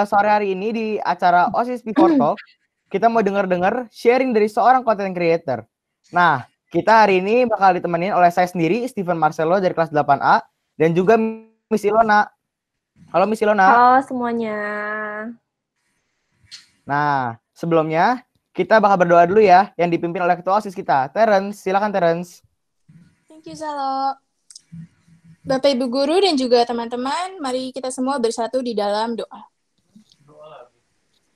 sore hari ini di acara OSIS Before Talk, kita mau dengar-dengar sharing dari seorang content creator. Nah, kita hari ini bakal ditemenin oleh saya sendiri, Steven Marcelo dari kelas 8A, dan juga Miss Ilona. Halo Miss Ilona. Halo semuanya. Nah, sebelumnya kita bakal berdoa dulu ya, yang dipimpin oleh ketua OSIS kita, Terence. Silakan Terence. Thank you, Salo. Bapak Ibu Guru dan juga teman-teman, mari kita semua bersatu di dalam doa.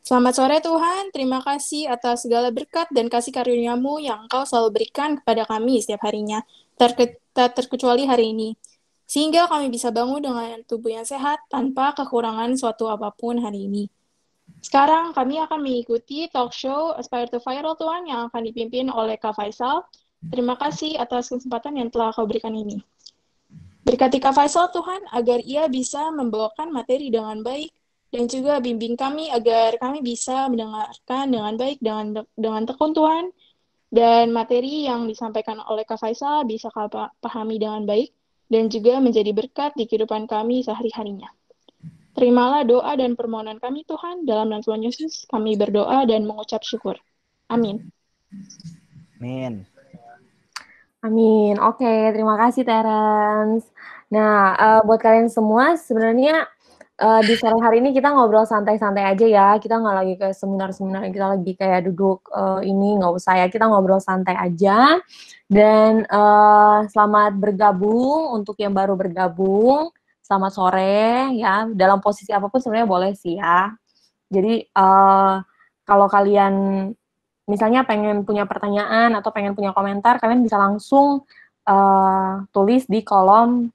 Selamat sore Tuhan, terima kasih atas segala berkat dan kasih karunia-Mu yang Engkau selalu berikan kepada kami setiap harinya, tak terkecuali hari ini. Sehingga kami bisa bangun dengan tubuh yang sehat tanpa kekurangan suatu apapun hari ini. Sekarang kami akan mengikuti talk show Aspire to Viral Tuhan yang akan dipimpin oleh Kak Faisal. Terima kasih atas kesempatan yang telah Kau berikan ini. Berkati Kak Faisal Tuhan, agar ia bisa membawakan materi dengan baik, dan juga bimbing kami agar kami bisa mendengarkan dengan baik, dengan tekun Tuhan, dan materi yang disampaikan oleh Kak Faisal bisa kami pahami dengan baik, dan juga menjadi berkat di kehidupan kami sehari-harinya. Terimalah doa dan permohonan kami Tuhan, dalam nama Tuhan Yesus kami berdoa dan mengucap syukur. Amin. Amin. Amin. Oke, terima kasih Terence. Nah, buat kalian semua, sebenarnya di sore hari ini kita ngobrol santai-santai aja ya. Kita nggak lagi kayak seminar-seminar, kita lagi kayak duduk ini, nggak usah ya. Kita ngobrol santai aja. Dan selamat bergabung untuk yang baru bergabung. Selamat sore ya. Dalam posisi apapun sebenarnya boleh sih ya. Jadi kalau kalian misalnya pengen punya pertanyaan atau pengen punya komentar, kalian bisa langsung tulis di kolom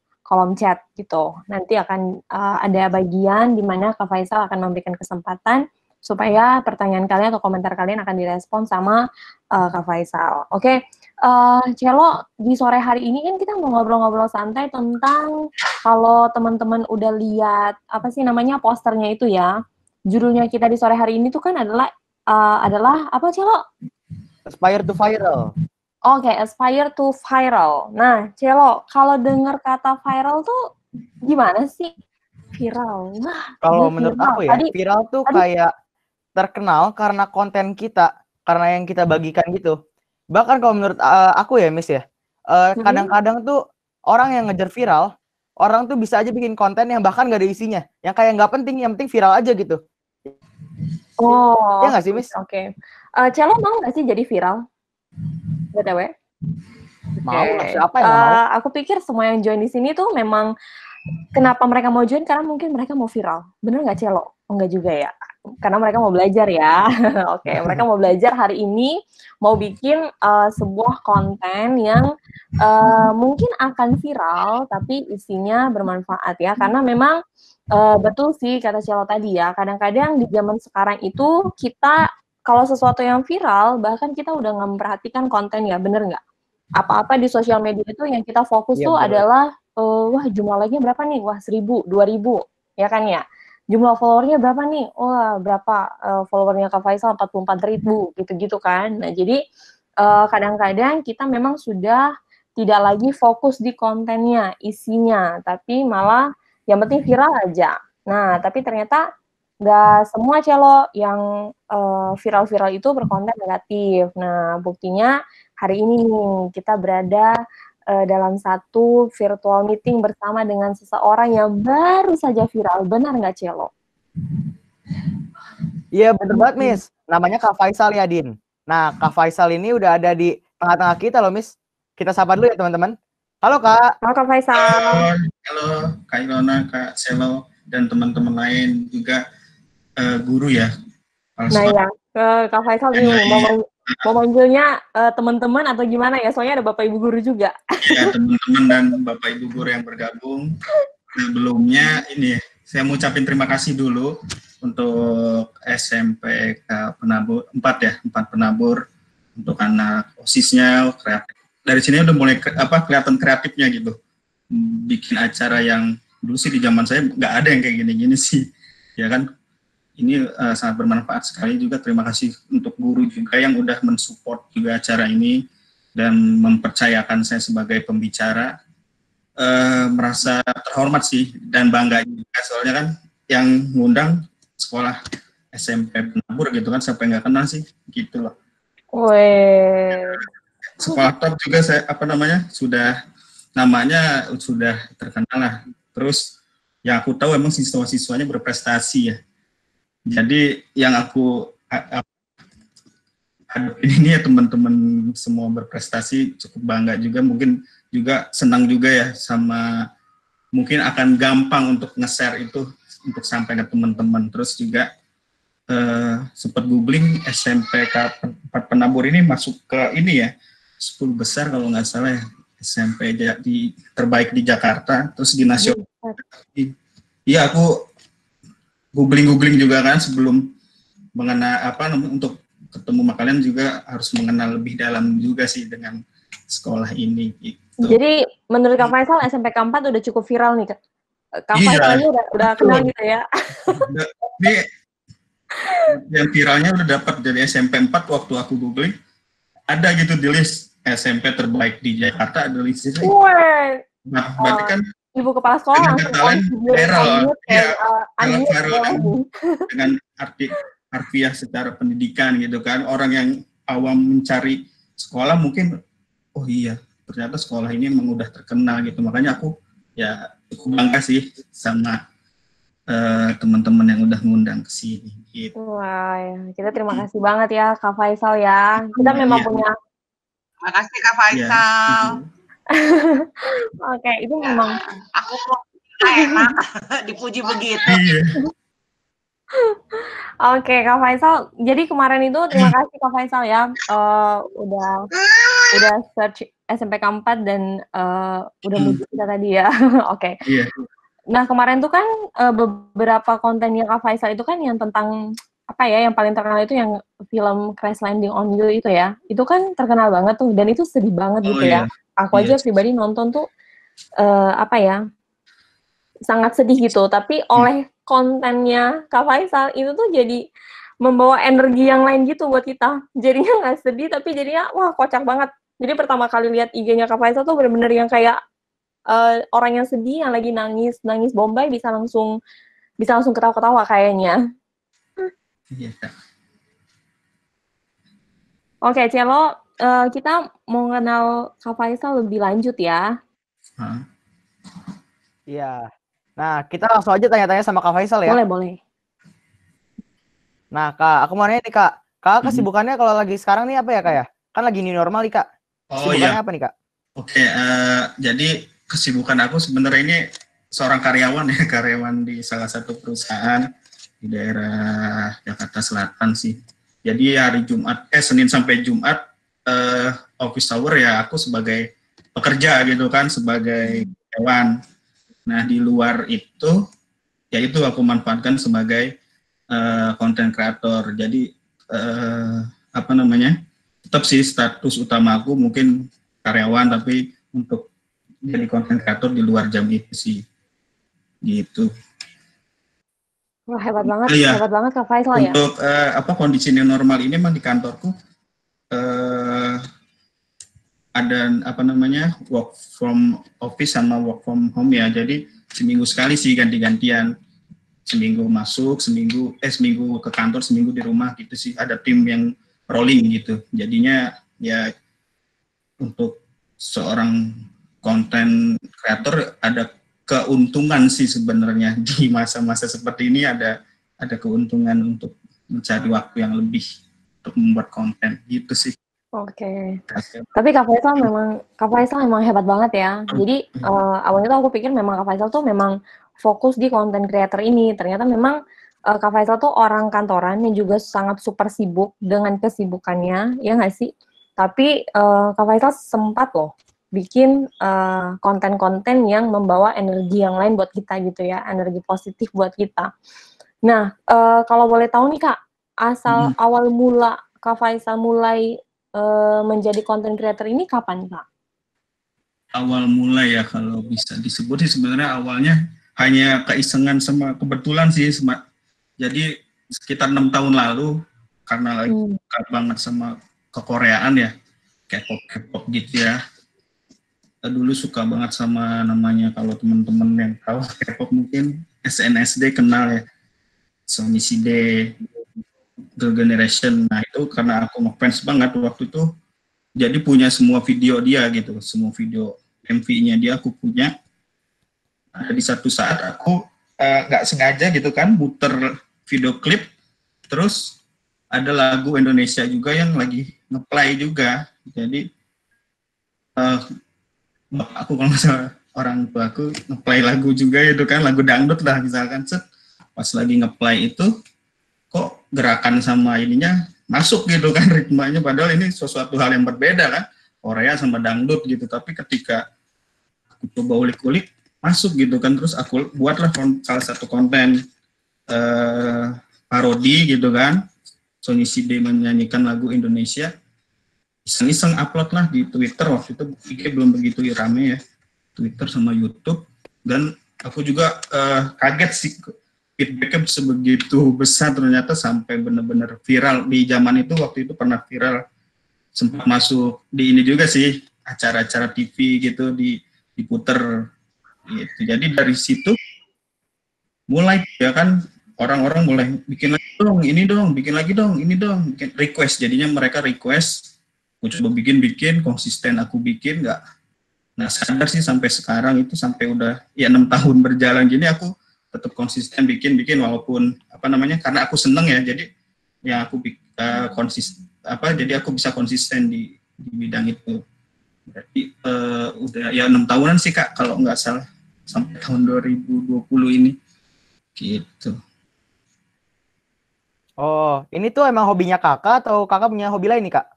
chat gitu. Nanti akan ada bagian di mana Kak Faisal akan memberikan kesempatan supaya pertanyaan kalian atau komentar kalian akan direspon sama Kak Faisal. Oke, Celo, di sore hari ini kan kita mau ngobrol-ngobrol santai tentang kalau teman-teman udah lihat apa sih namanya posternya itu ya. Judulnya kita di sore hari ini tuh kan adalah apa Celo? Aspire to Viral. Oke, Aspire to Viral. Nah, Celo, kalau dengar kata viral tuh gimana sih? Viral. Wah, Kalau gue menurut viral. aku ya, viral tuh kayak terkenal karena konten kita, karena yang kita bagikan gitu. Bahkan kalau menurut aku ya, Miss ya, kadang-kadang tuh orang yang ngejar viral, orang tuh bisa aja bikin konten yang bahkan gak ada isinya, yang kayak nggak penting, yang penting viral aja gitu. Oh, ya nggak sih, Miss? Oke. Celo mau nggak sih jadi viral? BTW? Mau lah, siapa yang nggak mau? Aku pikir semua yang join di sini tuh memang kenapa mereka mau join karena mungkin mereka mau viral. Bener nggak Celo? Enggak juga ya. Karena mereka mau belajar ya. Oke, mereka mau belajar hari ini, mau bikin sebuah konten yang mungkin akan viral, tapi isinya bermanfaat ya. Karena memang betul sih kata Celo tadi ya, kadang-kadang di zaman sekarang itu kita kalau sesuatu yang viral, bahkan kita udah nggak memperhatikan konten ya, bener nggak? Apa-apa di sosial media itu yang kita fokus tuh adalah, wah jumlah like-nya berapa nih? Wah 1.000, 2.000, ya kan ya? Jumlah follower-nya berapa nih? Wah berapa follower-nya Kak Faisal? 44.000, gitu-gitu kan. Nah jadi kadang-kadang kita memang sudah tidak lagi fokus di kontennya, isinya, tapi malah yang penting viral aja. Nah tapi ternyata nggak semua Celo yang viral-viral itu berkonten negatif. Nah buktinya hari ini nih kita berada dalam satu virtual meeting bersama dengan seseorang yang baru saja viral. Benar nggak, Celo? Iya, bener banget, Miss. Namanya Kak Faisal ya, Din. Nah, Kak Faisal ini udah ada di tengah-tengah kita loh, Miss. Kita sapa dulu ya, teman-teman. Halo, Kak. Halo, Kak Faisal. Halo, Kak Ilona, Kak Selo, dan teman-teman lain juga guru ya. Nah ya, Kak Faisal bingung mau manggilnya teman-teman atau gimana ya? Soalnya ada Bapak Ibu guru juga. Ya, teman-teman dan Bapak Ibu guru yang bergabung. Sebelumnya ini saya mau ucapin terima kasih dulu untuk SMPK Penabur 4 Penabur untuk anak OSIS-nya kreatif. Dari sini udah mulai kelihatan kreatifnya gitu. Bikin acara yang dulu sih di zaman saya nggak ada yang kayak gini-gini sih. Ya kan, ini sangat bermanfaat sekali juga. Terima kasih untuk guru juga yang udah mensupport juga acara ini dan mempercayakan saya sebagai pembicara. Merasa terhormat sih dan bangga juga, soalnya kan yang ngundang sekolah SMP Penabur gitu kan, siapa yang nggak kenal sih, gitu loh. Weh. Sekolah top juga namanya sudah terkenal lah. Terus yang aku tahu emang siswa-siswanya berprestasi ya. Jadi yang aku hadapin ini ya, teman-teman semua berprestasi, cukup bangga juga, mungkin juga senang juga ya, sama mungkin akan gampang untuk nge-share itu untuk sampai ke teman-teman. Terus juga sempat googling SMPK 4 Penabur ini masuk ke ini ya, 10 besar kalau nggak salah ya, SMP terbaik di Jakarta, terus di nasional. Iya, aku googling juga kan sebelum untuk ketemu kalian juga harus mengenal lebih dalam juga sih dengan sekolah ini gitu. Jadi menurut Kak Faisal SMPK 4 udah cukup viral nih, Kak Iya, Faisal aja udah kenal gitu ya. Ini yang viralnya udah dapat dari SMP 4 waktu aku googling, ada gitu di list SMP terbaik di Jakarta, ada listnya. Nah, berarti kan Ibu kepala sekolah langsung viral, dengan harfiah secara pendidikan gitu kan. Orang yang awam mencari sekolah mungkin, oh iya, ternyata sekolah ini emang udah terkenal gitu. Makanya aku bangga sih sama teman-teman yang udah ngundang ke sini gitu. Wah, kita terima kasih banget ya Kak Faisal ya. Kita memang punya. Terima kasih Kak Faisal. Oke, itu memang aku enak dipuji begitu. Oke, Kak Faisal. Jadi kemarin itu terima kasih Kak Faisal ya, udah search SMPK 4 dan udah muncul kita tadi ya. Oke. Nah, kemarin tuh kan beberapa kontennya Kak Faisal itu kan yang tentang yang paling terkenal itu yang film Crash Landing on You itu ya. Itu kan terkenal banget tuh, dan itu sedih banget gitu ya. Aku aja pribadi nonton tuh sangat sedih gitu. Tapi oleh kontennya Kak Faisal itu tuh jadi membawa energi yang lain gitu buat kita. Jadinya nggak sedih, tapi jadinya wah kocak banget. Jadi pertama kali lihat IG-nya Kak Faisal tuh bener-bener yang kayak orang yang sedih, yang lagi nangis bombay bisa langsung ketawa-ketawa kayaknya. Oke, Celo, kita mau kenal Kak Faisal lebih lanjut ya. Iya. Nah, kita langsung aja tanya-tanya sama Kak Faisal ya. Boleh. Nah, Kak, aku mau nanya nih, Kak. Kak, kesibukannya kalau lagi sekarang nih apa ya, Kak ya? Kan lagi new normal nih, Kak. Kesibukannya apa nih, Kak? Oke, jadi kesibukan aku sebenarnya ini seorang karyawan di salah satu perusahaan di daerah Jakarta Selatan sih. Jadi hari Senin sampai Jumat office hour ya aku sebagai pekerja gitu kan, sebagai karyawan. Nah, di luar itu aku manfaatkan sebagai content creator. Jadi tetap sih status utama aku mungkin karyawan, tapi untuk jadi content creator di luar jam itu sih. Gitu. Wah, hebat banget Kak Faisal ya. Untuk kondisi new normal ini memang di kantorku ada work from office sama work from home ya. Jadi seminggu sekali sih ganti-gantian. Seminggu masuk, seminggu ke kantor, seminggu di rumah gitu sih. Ada tim yang rolling gitu. Jadinya ya untuk seorang content creator ada keuntungan sih sebenarnya di masa-masa seperti ini, ada keuntungan untuk mencari waktu yang lebih untuk membuat konten gitu sih. Oke. Tapi Kak Faisal memang hebat banget ya. Jadi awalnya tuh aku pikir memang Kak Faisal tuh memang fokus di konten creator ini. Ternyata memang Kak Faisal tuh orang kantoran yang juga sangat super sibuk dengan kesibukannya, ya nggak sih? Tapi Kak Faisal sempat loh bikin konten-konten yang membawa energi yang lain buat kita gitu ya, energi positif buat kita. Nah, kalau boleh tahu nih Kak, awal mula Kak Faisal mulai menjadi content creator ini kapan Kak? Awal mula ya kalau bisa disebut sih sebenarnya awalnya hanya keisengan sama kebetulan sih. Jadi sekitar 6 tahun lalu karena lagi suka banget sama kekoreaan ya, K-pop gitu ya. Dulu suka banget sama namanya, kalau teman-teman yang tahu K-pop mungkin SNSD kenal ya. Sony CD, Girl Generation. Nah itu karena aku ngefans banget waktu itu, jadi punya semua video dia gitu, semua video MV-nya dia aku punya. Nah, di satu saat aku nggak sengaja gitu kan muter video klip, terus ada lagu Indonesia juga yang lagi ngeplay juga. Jadi aku kalau nggak salah orang tua aku ngeplay lagu juga gitu kan, lagu dangdut lah misalkan, set pas lagi ngeplay itu kok gerakan sama ininya masuk gitu kan, ritmenya, padahal ini sesuatu hal yang berbeda kan, Korea sama dangdut gitu, tapi ketika aku coba ulik-ulik masuk gitu kan, terus aku buatlah salah satu konten parodi gitu kan, Sony CD menyanyikan lagu Indonesia, iseng-iseng upload lah di Twitter. Waktu itu IG belum begitu rame ya, Twitter sama YouTube, dan aku juga kaget sih feedbacknya sebegitu besar, ternyata sampai benar-benar viral di zaman itu. Waktu itu pernah viral, sempat masuk di ini juga sih, acara-acara TV gitu diputer gitu. Jadi dari situ mulai ya kan, orang-orang mulai bikin lagi dong, ini dong, bikin lagi dong, ini dong, bikin request. Jadinya mereka request, aku coba bikin, konsisten aku bikin, nggak sadar sih sampai sekarang itu, sampai udah ya 6 tahun berjalan gini aku tetap konsisten bikin walaupun apa namanya, karena aku seneng ya, jadi ya aku jadi aku bisa konsisten di bidang itu. Berarti udah ya 6 tahunan sih Kak kalau nggak salah, sampai tahun 2020 ini gitu. Oh, ini tuh emang hobinya kakak atau kakak punya hobi lain nih Kak?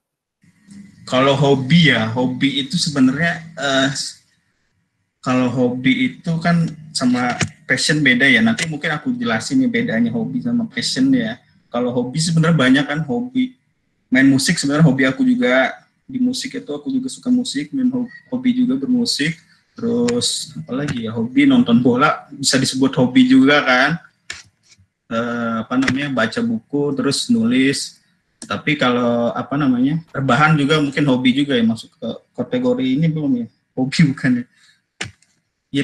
Kalau hobi ya, hobi itu sebenarnya kalau hobi itu kan sama passion beda ya. Nanti mungkin aku jelasin nih bedanya hobi sama passion ya. Kalau hobi sebenarnya banyak kan, hobi main musik sebenarnya hobi aku juga. Di musik itu aku juga suka musik, main hobi juga bermusik. Terus apalagi ya, hobi nonton bola bisa disebut hobi juga kan. Apa namanya, baca buku, terus nulis. Tapi kalau apa namanya, rebahan juga mungkin hobi juga ya, masuk ke kategori ini belum ya? Hobi bukan ya?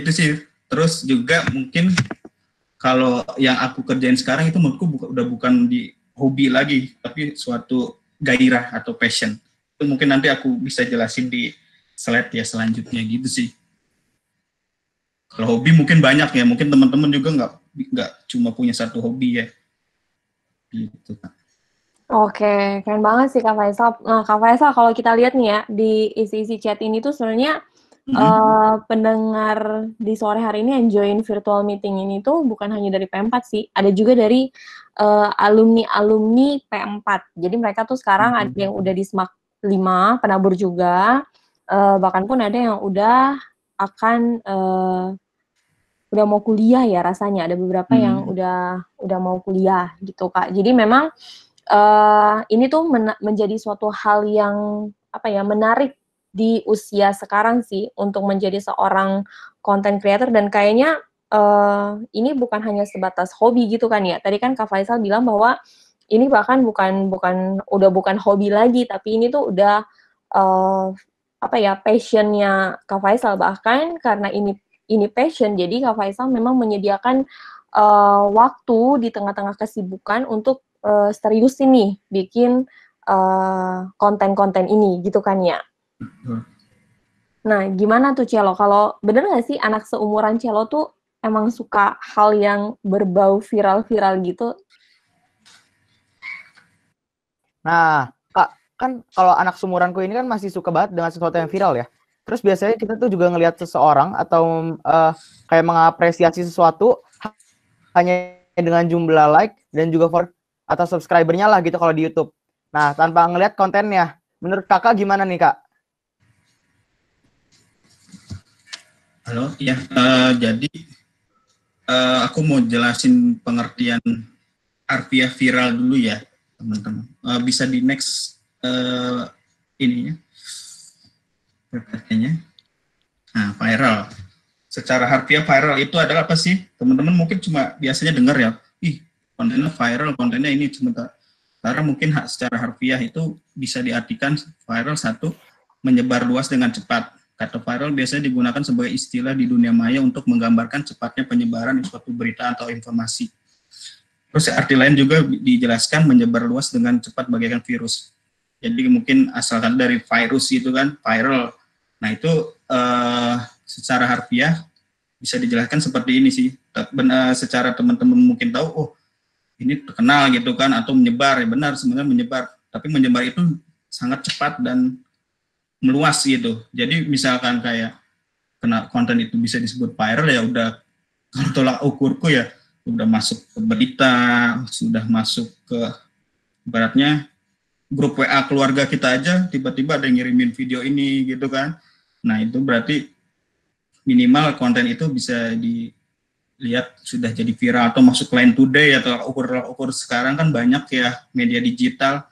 Itu sih. Terus juga mungkin kalau yang aku kerjain sekarang itu menurutku udah bukan di hobi lagi, tapi suatu gairah atau passion. Itu mungkin nanti aku bisa jelasin di slide ya selanjutnya gitu sih. Kalau hobi mungkin banyak ya, mungkin teman-teman juga nggak cuma punya satu hobi ya. Gitu Kak. Oke, keren banget sih Kak Faisal. Nah, Kak Faisal, kalau kita lihat nih ya, di isi-isi chat ini tuh sebenarnya pendengar di sore hari ini yang join virtual meeting ini tuh bukan hanya dari P4 sih, ada juga dari alumni P4. Jadi mereka tuh sekarang ada yang udah di SMAK 5, penabur juga, bahkan pun ada yang udah mau kuliah ya rasanya. Ada beberapa yang udah mau kuliah gitu Kak. Jadi memang ini tuh menjadi suatu hal yang menarik di usia sekarang sih untuk menjadi seorang content creator, dan kayaknya ini bukan hanya sebatas hobi gitu kan ya. Tadi kan Kak Faisal bilang bahwa ini bahkan bukan hobi lagi, tapi ini tuh udah passionnya Kak Faisal. Bahkan karena ini passion, jadi Kak Faisal memang menyediakan waktu di tengah-tengah kesibukan untuk seriusin nih bikin konten-konten ini gitu kan ya. Nah, gimana tuh Celo? Kalau bener nggak sih anak seumuran Celo tuh emang suka hal yang berbau viral-viral gitu? Nah, Kak, kan kalau anak seumuranku ini kan masih suka banget dengan sesuatu yang viral ya. Terus biasanya kita tuh juga ngelihat seseorang atau kayak mengapresiasi sesuatu hanya dengan jumlah like dan juga atau subscribernya lah gitu kalau di YouTube. Nah, tanpa ngelihat kontennya. Menurut kakak gimana nih Kak? Halo, ya. Jadi aku mau jelasin pengertian harfiah viral dulu ya, teman-teman. Bisa di next ininya, PPT-nya. Nah, viral. Secara harfiah viral itu adalah apa sih? Teman-teman mungkin cuma biasanya dengar ya, kontennya viral, kontennya ini sebentar. Karena mungkin secara harfiah itu bisa diartikan viral satu, menyebar luas dengan cepat. Kata viral biasanya digunakan sebagai istilah di dunia maya untuk menggambarkan cepatnya penyebaran suatu berita atau informasi. Terus arti lain juga dijelaskan menyebar luas dengan cepat bagaikan virus. Jadi mungkin asalkan dari virus itu kan, viral. Nah itu secara harfiah bisa dijelaskan seperti ini sih. Secara teman-teman mungkin tahu, oh ini terkenal gitu kan, atau menyebar. Ya benar, sebenarnya menyebar. Tapi menyebar itu sangat cepat dan meluas gitu. Jadi misalkan kayak konten itu bisa disebut viral, ya udah, kalau tolak ukurku ya udah masuk ke berita, sudah masuk ke ibaratnya grup WA keluarga kita aja, tiba-tiba ada yang ngirimin video ini gitu kan. Nah itu berarti minimal konten itu bisa dilihat sudah jadi viral atau masuk line today atau ukur sekarang kan banyak ya media digital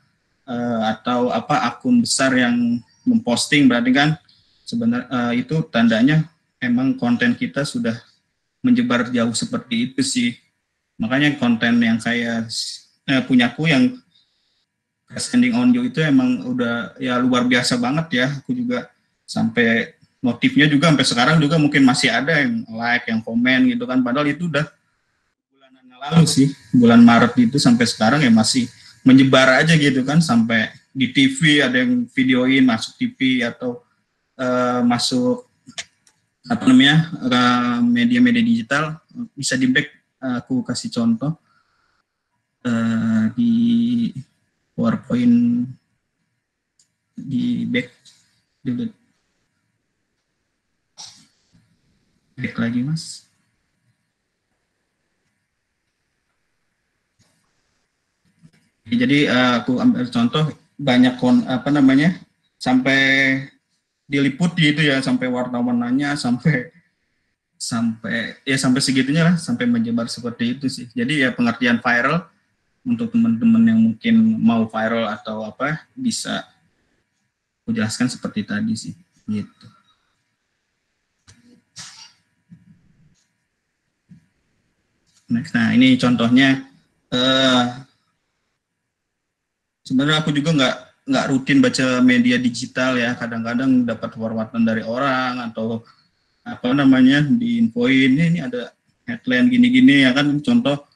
atau apa akun besar yang memposting, berarti kan sebenarnya itu tandanya emang konten kita sudah menyebar jauh seperti itu sih. Makanya konten yang kayak punyaku yang Standing on You itu emang udah ya luar biasa banget ya. Aku juga sampai notifnya juga sampai sekarang juga mungkin masih ada yang like, yang komen gitu kan. Padahal itu udah bulanan lalu sih, bulan Maret itu sampai sekarang ya masih menyebar aja gitu kan, sampai di TV ada yang videoin masuk TV atau masuk apa namanya media-media digital. Bisa di back, aku kasih contoh di PowerPoint, di back dulu, back lagi mas. Jadi aku ambil contoh banyak apa namanya sampai diliputi itu ya, sampai wartawan nanya, sampai segitunya lah, sampai menyebar seperti itu sih. Jadi ya pengertian viral untuk teman-teman yang mungkin mau viral atau apa bisa aku jelaskan seperti tadi sih gitu. Next, nah ini contohnya. Sebenarnya aku juga nggak rutin baca media digital ya, kadang-kadang dapat forwardan dari orang atau apa namanya diinfoin ini ada headline gini-gini ya kan, contoh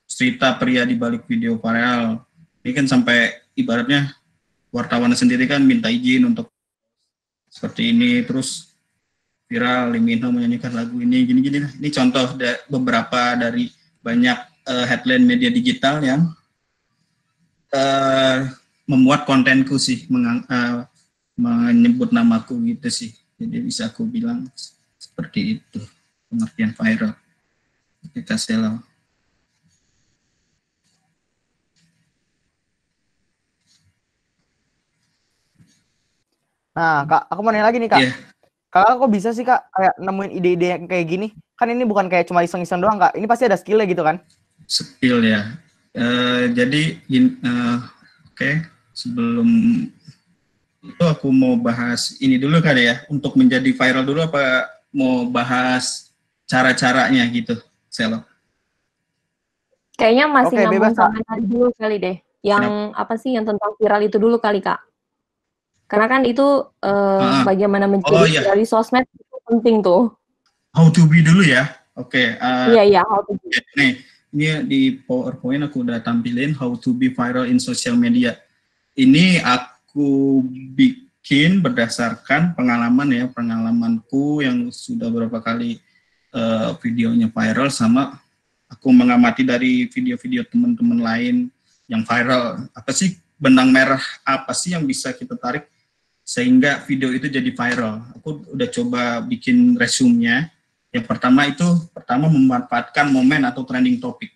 cerita pria di balik video viral ini kan, sampai ibaratnya wartawan sendiri kan minta izin untuk seperti ini, terus viral Lee Min Ho menyanyikan lagu ini gini-gini. Ini contoh beberapa dari banyak headline media digital yang memuat kontenku sih, menyebut namaku gitu sih. Jadi bisa aku bilang seperti itu pengertian viral. Kita selo. Nah, Kak, aku mau nanya lagi nih, Kak. Yeah. Kakak kok bisa sih, Kak, kayak nemuin ide-ide yang kayak gini? Kan ini bukan kayak cuma iseng-iseng doang, Kak. Ini pasti ada skill-nya gitu kan? Skill ya. Jadi, oke, sebelum itu aku mau bahas ini dulu kali ya. Untuk menjadi viral dulu apa mau bahas cara-caranya gitu, Selo? Kayaknya masih Oke, bebas, nyambung sampai tadi dulu kali deh. Yang apa sih yang tentang viral itu dulu kali, Kak? Karena kan itu bagaimana menjadi viral di sosmed itu penting tuh. How to be dulu ya. Oke. Iya, how to be. Nih, ini di PowerPoint aku udah tampilin how to be viral in social media. Ini aku bikin berdasarkan pengalamanku yang sudah beberapa kali videonya viral, sama aku mengamati dari video-video teman-teman lain yang viral. Apa sih benang merah apa sih yang bisa kita tarik sehingga video itu jadi viral? Aku udah coba bikin resume-nya. Yang pertama memanfaatkan momen atau trending topic.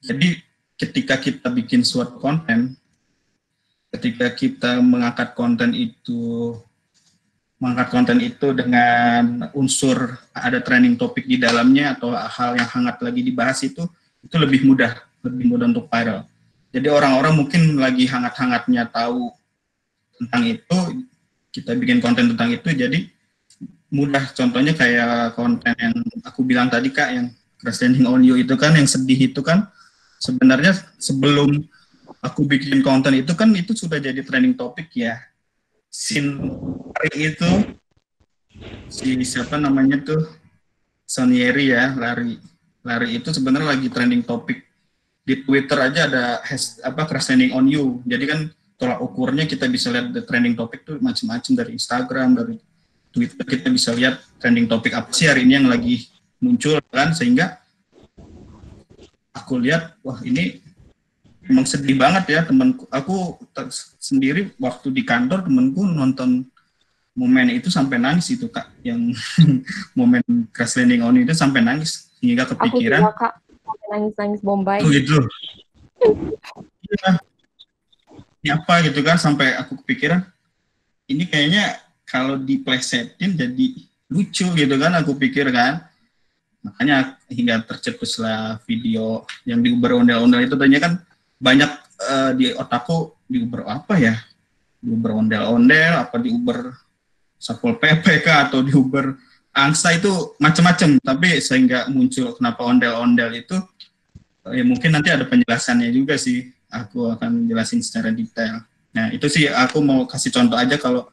Jadi ketika kita bikin suatu konten, ketika kita mengangkat konten itu dengan unsur ada trending topic di dalamnya atau hal yang hangat lagi dibahas, itu lebih mudah untuk viral. Jadi orang-orang mungkin lagi hangat-hangatnya tahu tentang itu, kita bikin konten tentang itu, jadi mudah. Contohnya kayak konten yang aku bilang tadi, Kak, yang Standing on You itu kan, yang sedih itu kan, sebenarnya sebelum aku bikin konten itu kan itu sudah jadi trending topik ya. Scene itu siapa namanya tuh, Sonieri ya, lari itu sebenarnya lagi trending topik di Twitter aja ada crash landing on you. Jadi kan tolak ukurnya kita bisa lihat the trending topic tuh macam-macam, dari Instagram, dari Twitter kita bisa lihat trending topik apa sih hari ini yang lagi muncul kan, sehingga aku lihat wah ini emang sedih banget ya temanku. Aku sendiri waktu di kantor temanku nonton momen itu sampai nangis itu Kak, yang momen crash landing on itu sampai nangis hingga kepikiran. Aku juga Kak, sampai nangis-nangis Bombay. Oh gitu. Iya. Ini apa gitu kan, sampai aku kepikiran ini kayaknya kalau diplesetin jadi lucu gitu kan, aku pikir kan. Makanya hingga tercetuslah video yang diuber ondel-ondel itu. Tadinya kan banyak di otakku, diuber apa ya? Diuber ondel-ondel, apa diuber Satpol PP atau diuber angsa, itu macam-macam. Tapi sehingga muncul kenapa ondel-ondel itu, ya mungkin nanti ada penjelasannya juga sih. Aku akan jelasin secara detail. Nah itu sih aku mau kasih contoh aja, kalau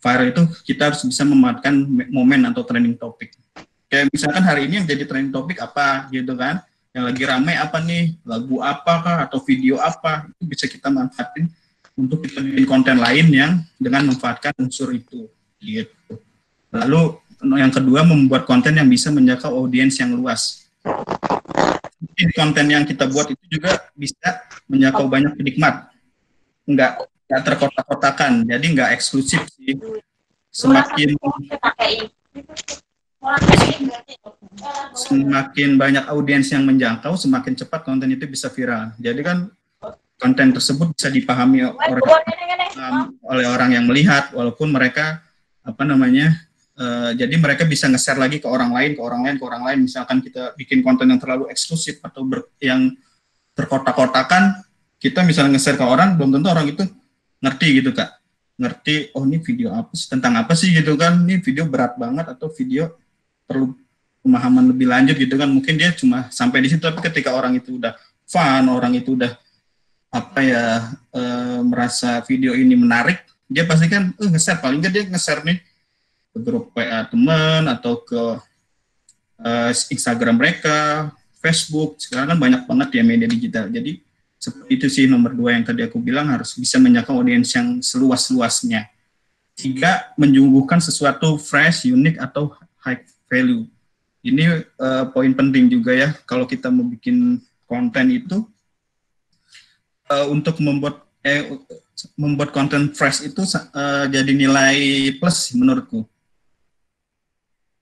viral itu kita harus bisa memanfaatkan momen atau trending topik. Kayak misalkan hari ini yang jadi trending topik apa gitu kan, yang lagi ramai apa nih, lagu apakah atau video apa, itu bisa kita manfaatin untuk kita bikin konten lain yang dengan memanfaatkan unsur itu gitu. Lalu yang kedua, membuat konten yang bisa menjangkau audiens yang luas. Konten yang kita buat itu juga bisa menjangkau banyak penikmat, nggak terkotak-kotakan, jadi nggak eksklusif sih. Semakin banyak audiens yang menjangkau, semakin cepat konten itu bisa viral. Jadi kan konten tersebut bisa dipahami oleh orang yang melihat, walaupun mereka jadi mereka bisa nge-share lagi ke orang lain. Misalkan kita bikin konten yang terlalu eksklusif atau yang terkotak-kotakan, kita misalnya nge-share ke orang, belum tentu orang itu ngerti gitu Kak. Ngerti, oh ini video apa sih, tentang apa sih gitu kan, ini video berat banget atau video perlu pemahaman lebih lanjut gitu kan. Mungkin dia cuma sampai di situ, tapi ketika orang itu udah fun, orang itu udah merasa video ini menarik, dia pasti kan nge-share, paling nggak dia nge-share nih ke grup WA teman atau ke Instagram mereka, Facebook. Sekarang kan banyak banget ya media digital. Jadi seperti itu sih nomor 2 yang tadi aku bilang, harus bisa menjangkau audiens yang seluas-luasnya, sehingga menyuguhkan sesuatu fresh, unik atau high value. Ini poin penting juga ya kalau kita mau bikin konten itu, untuk membuat konten fresh itu jadi nilai plus menurutku.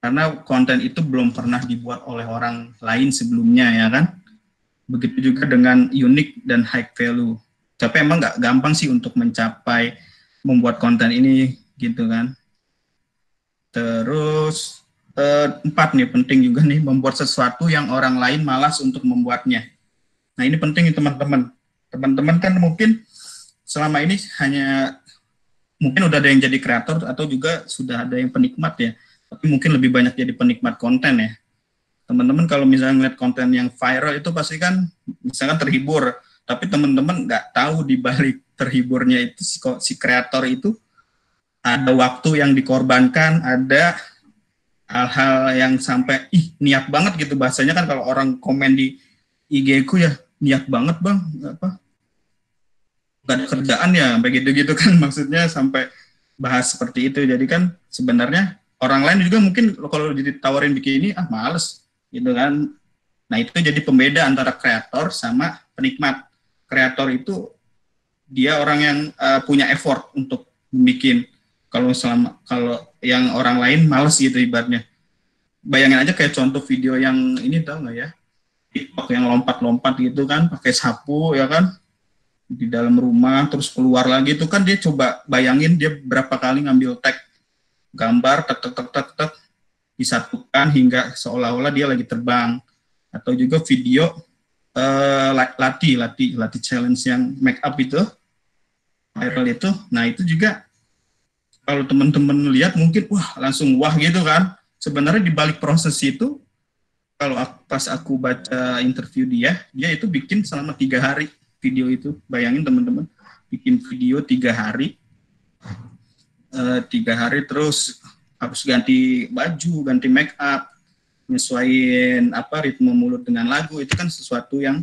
Karena konten itu belum pernah dibuat oleh orang lain sebelumnya ya kan. Begitu juga dengan unik dan high value. Tapi emang nggak gampang sih untuk mencapai membuat konten ini gitu kan. Terus 4 nih, penting juga nih, membuat sesuatu yang orang lain malas untuk membuatnya. Nah ini penting nih teman-teman. Teman-teman kan mungkin selama ini hanya mungkin udah ada yang jadi kreator atau juga sudah ada yang penikmat ya. Tapi mungkin lebih banyak jadi penikmat konten ya. Teman-teman kalau misalnya ngeliat konten yang viral itu pasti kan misalkan terhibur, tapi teman-teman nggak tahu di balik terhiburnya itu si kreator itu ada waktu yang dikorbankan, ada hal-hal yang sampai niat banget gitu bahasanya kan, kalau orang komen di IG ku ya, niat banget bang, nggak ada kerjaan ya, sampai gitu-gitu kan, maksudnya sampai bahas seperti itu. Jadi kan sebenarnya orang lain juga mungkin kalau ditawarin bikin ini, males gitu kan. Nah itu jadi pembeda antara kreator sama penikmat. Kreator itu dia orang yang punya effort untuk bikin. Kalau yang orang lain males gitu ibaratnya. Bayangin aja kayak contoh video yang ini, tahu nggak ya, TikTok yang lompat-lompat gitu kan, pakai sapu ya kan, di dalam rumah terus keluar lagi, itu kan dia coba bayangin dia berapa kali ngambil tag gambar, tek disatukan hingga seolah-olah dia lagi terbang. Atau juga video latih challenge yang make up itu viral itu. Nah itu juga kalau teman-teman lihat mungkin langsung wah gitu kan. Sebenarnya di balik proses itu, kalau pas aku baca interview dia itu bikin selama 3 hari video itu. Bayangin teman-teman, bikin video 3 hari. 3 hari terus harus ganti baju, ganti make up, nyesuaiin ritme mulut dengan lagu. Itu kan sesuatu yang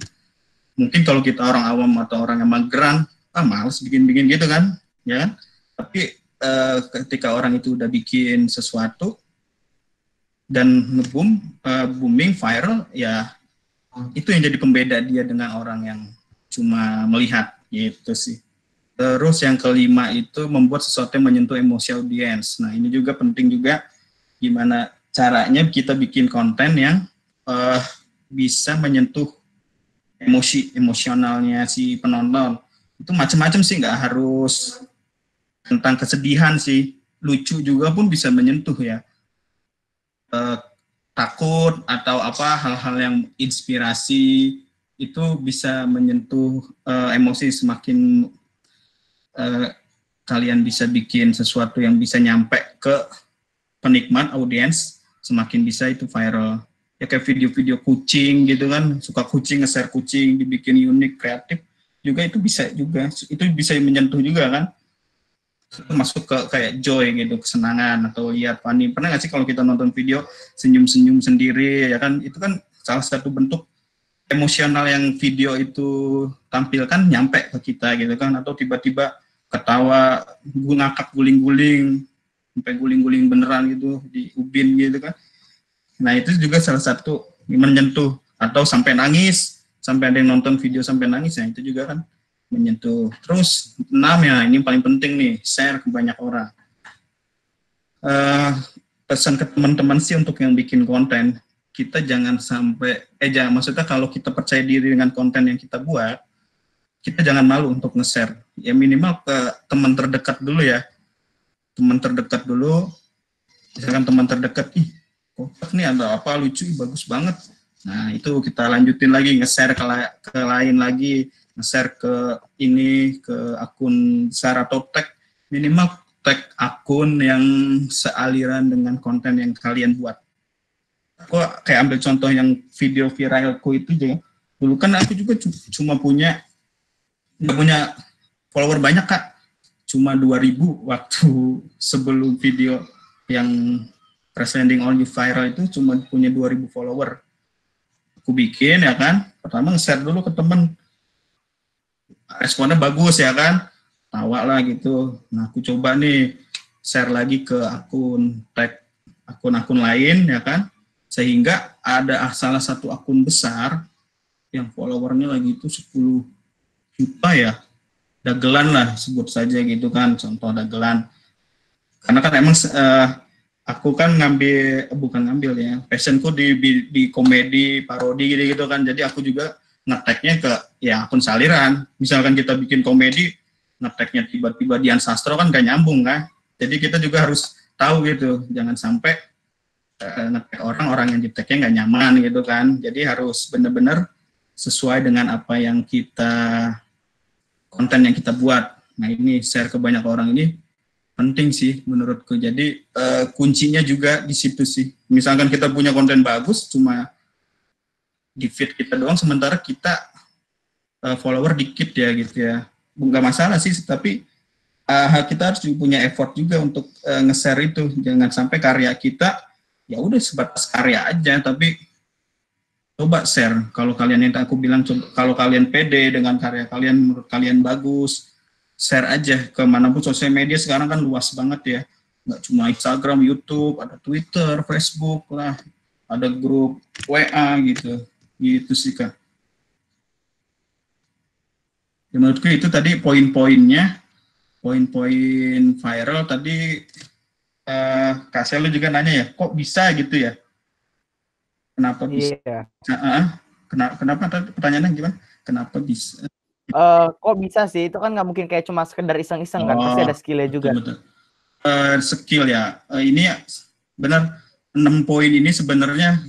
Mungkin kalau kita orang awam atau orang yang mageran, males bikin-bikin gitu kan, ya kan? Tapi ketika orang itu udah bikin sesuatu dan booming, viral, ya itu yang jadi pembeda dia dengan orang yang cuma melihat, gitu sih. Terus yang kelima itu membuat sesuatu yang menyentuh emosi audiens. Nah, ini juga penting juga gimana caranya kita bikin konten yang bisa menyentuh emosionalnya si penonton. Itu macam-macam sih, nggak harus tentang kesedihan sih. Lucu juga pun bisa menyentuh ya. Takut atau apa hal-hal yang inspirasi itu bisa menyentuh emosi. Semakin kalian bisa bikin sesuatu yang bisa nyampe ke penikmat, audiens, semakin bisa itu viral. Ya kayak video-video kucing gitu kan, suka kucing, nge-share kucing, dibikin unik, kreatif, juga itu bisa menyentuh juga kan. Masuk ke kayak joy gitu, kesenangan, atau lihat funny. Pernah nggak sih kalau kita nonton video senyum-senyum sendiri, ya kan, itu kan salah satu bentuk emosional yang video itu tampilkan nyampe ke kita gitu kan, atau tiba-tiba ketawa, ngakak guling-guling, sampai guling-guling beneran gitu di ubin gitu kan. Nah itu juga salah satu menyentuh, atau sampai nangis, sampai ada yang nonton video sampai nangis, ya itu juga kan menyentuh. Terus 6 ya, ini paling penting nih, share ke banyak orang. Pesan ke teman-teman sih untuk yang bikin konten, kita jangan sampai, maksudnya kalau kita percaya diri dengan konten yang kita buat, kita jangan malu untuk nge-share. Ya minimal ke teman terdekat dulu ya. Teman terdekat dulu, misalkan teman terdekat, kok nih ada apa lucu, bagus banget. Nah itu kita lanjutin lagi, nge-share ke lain lagi, nge-share ke akun share atau tag, minimal tag akun yang sealiran dengan konten yang kalian buat. Aku kayak ambil contoh yang video viralku itu aja. Dulu kan aku juga cuma nggak punya follower banyak Kak, cuma 2.000 waktu sebelum video yang Press Landing On You viral itu cuma punya 2.000 follower. Aku bikin ya kan, pertama nge-share dulu ke temen, responnya bagus ya kan, tawa lah gitu. Nah aku coba nih share lagi ke akun-akun lain ya kan, sehingga ada salah satu akun besar yang followernya lagi itu 10 juta ya, dagelan lah sebut saja gitu kan, contoh dagelan. Karena kan emang aku kan bukan ngambil ya, passionku di komedi, parodi gitu kan, jadi aku juga nge-tag-nya ke ya akun saliran. Misalkan kita bikin komedi, nge-tag-nya tiba-tiba Dian Sastro kan gak nyambung kan, jadi kita juga harus tahu gitu, jangan sampai nge-tag orang yang di-tag-nya gak nyaman gitu kan. Jadi harus benar-benar sesuai dengan apa yang konten yang kita buat. Nah ini share ke banyak orang ini penting sih menurutku. Jadi kuncinya juga di situ sih. Misalkan kita punya konten bagus, cuma di feed kita doang, sementara kita follower dikit ya gitu ya. Nggak masalah sih, tapi kita harus punya effort juga untuk nge-share itu. Jangan sampai karya kita ya udah sebatas karya aja, tapi coba share. Kalau kalian, yang aku bilang, kalau kalian pede dengan karya kalian, menurut kalian bagus, share aja ke manapun. Sosial media sekarang kan luas banget ya, nggak cuma Instagram, YouTube, ada Twitter, Facebook lah, ada grup WA gitu sih Kak. Ya, menurutku itu tadi poin-poinnya, poin-poin viral tadi. Kak Selo juga nanya ya, kok bisa gitu ya? Kenapa bisa? Iya. Kenapa pertanyaannya gimana? Kenapa bisa? Kok bisa sih? Itu kan nggak mungkin kayak cuma sekedar iseng-iseng kan? Pasti ada skill-nya juga. Betul. Skill ya. Ini benar, 6 poin ini sebenarnya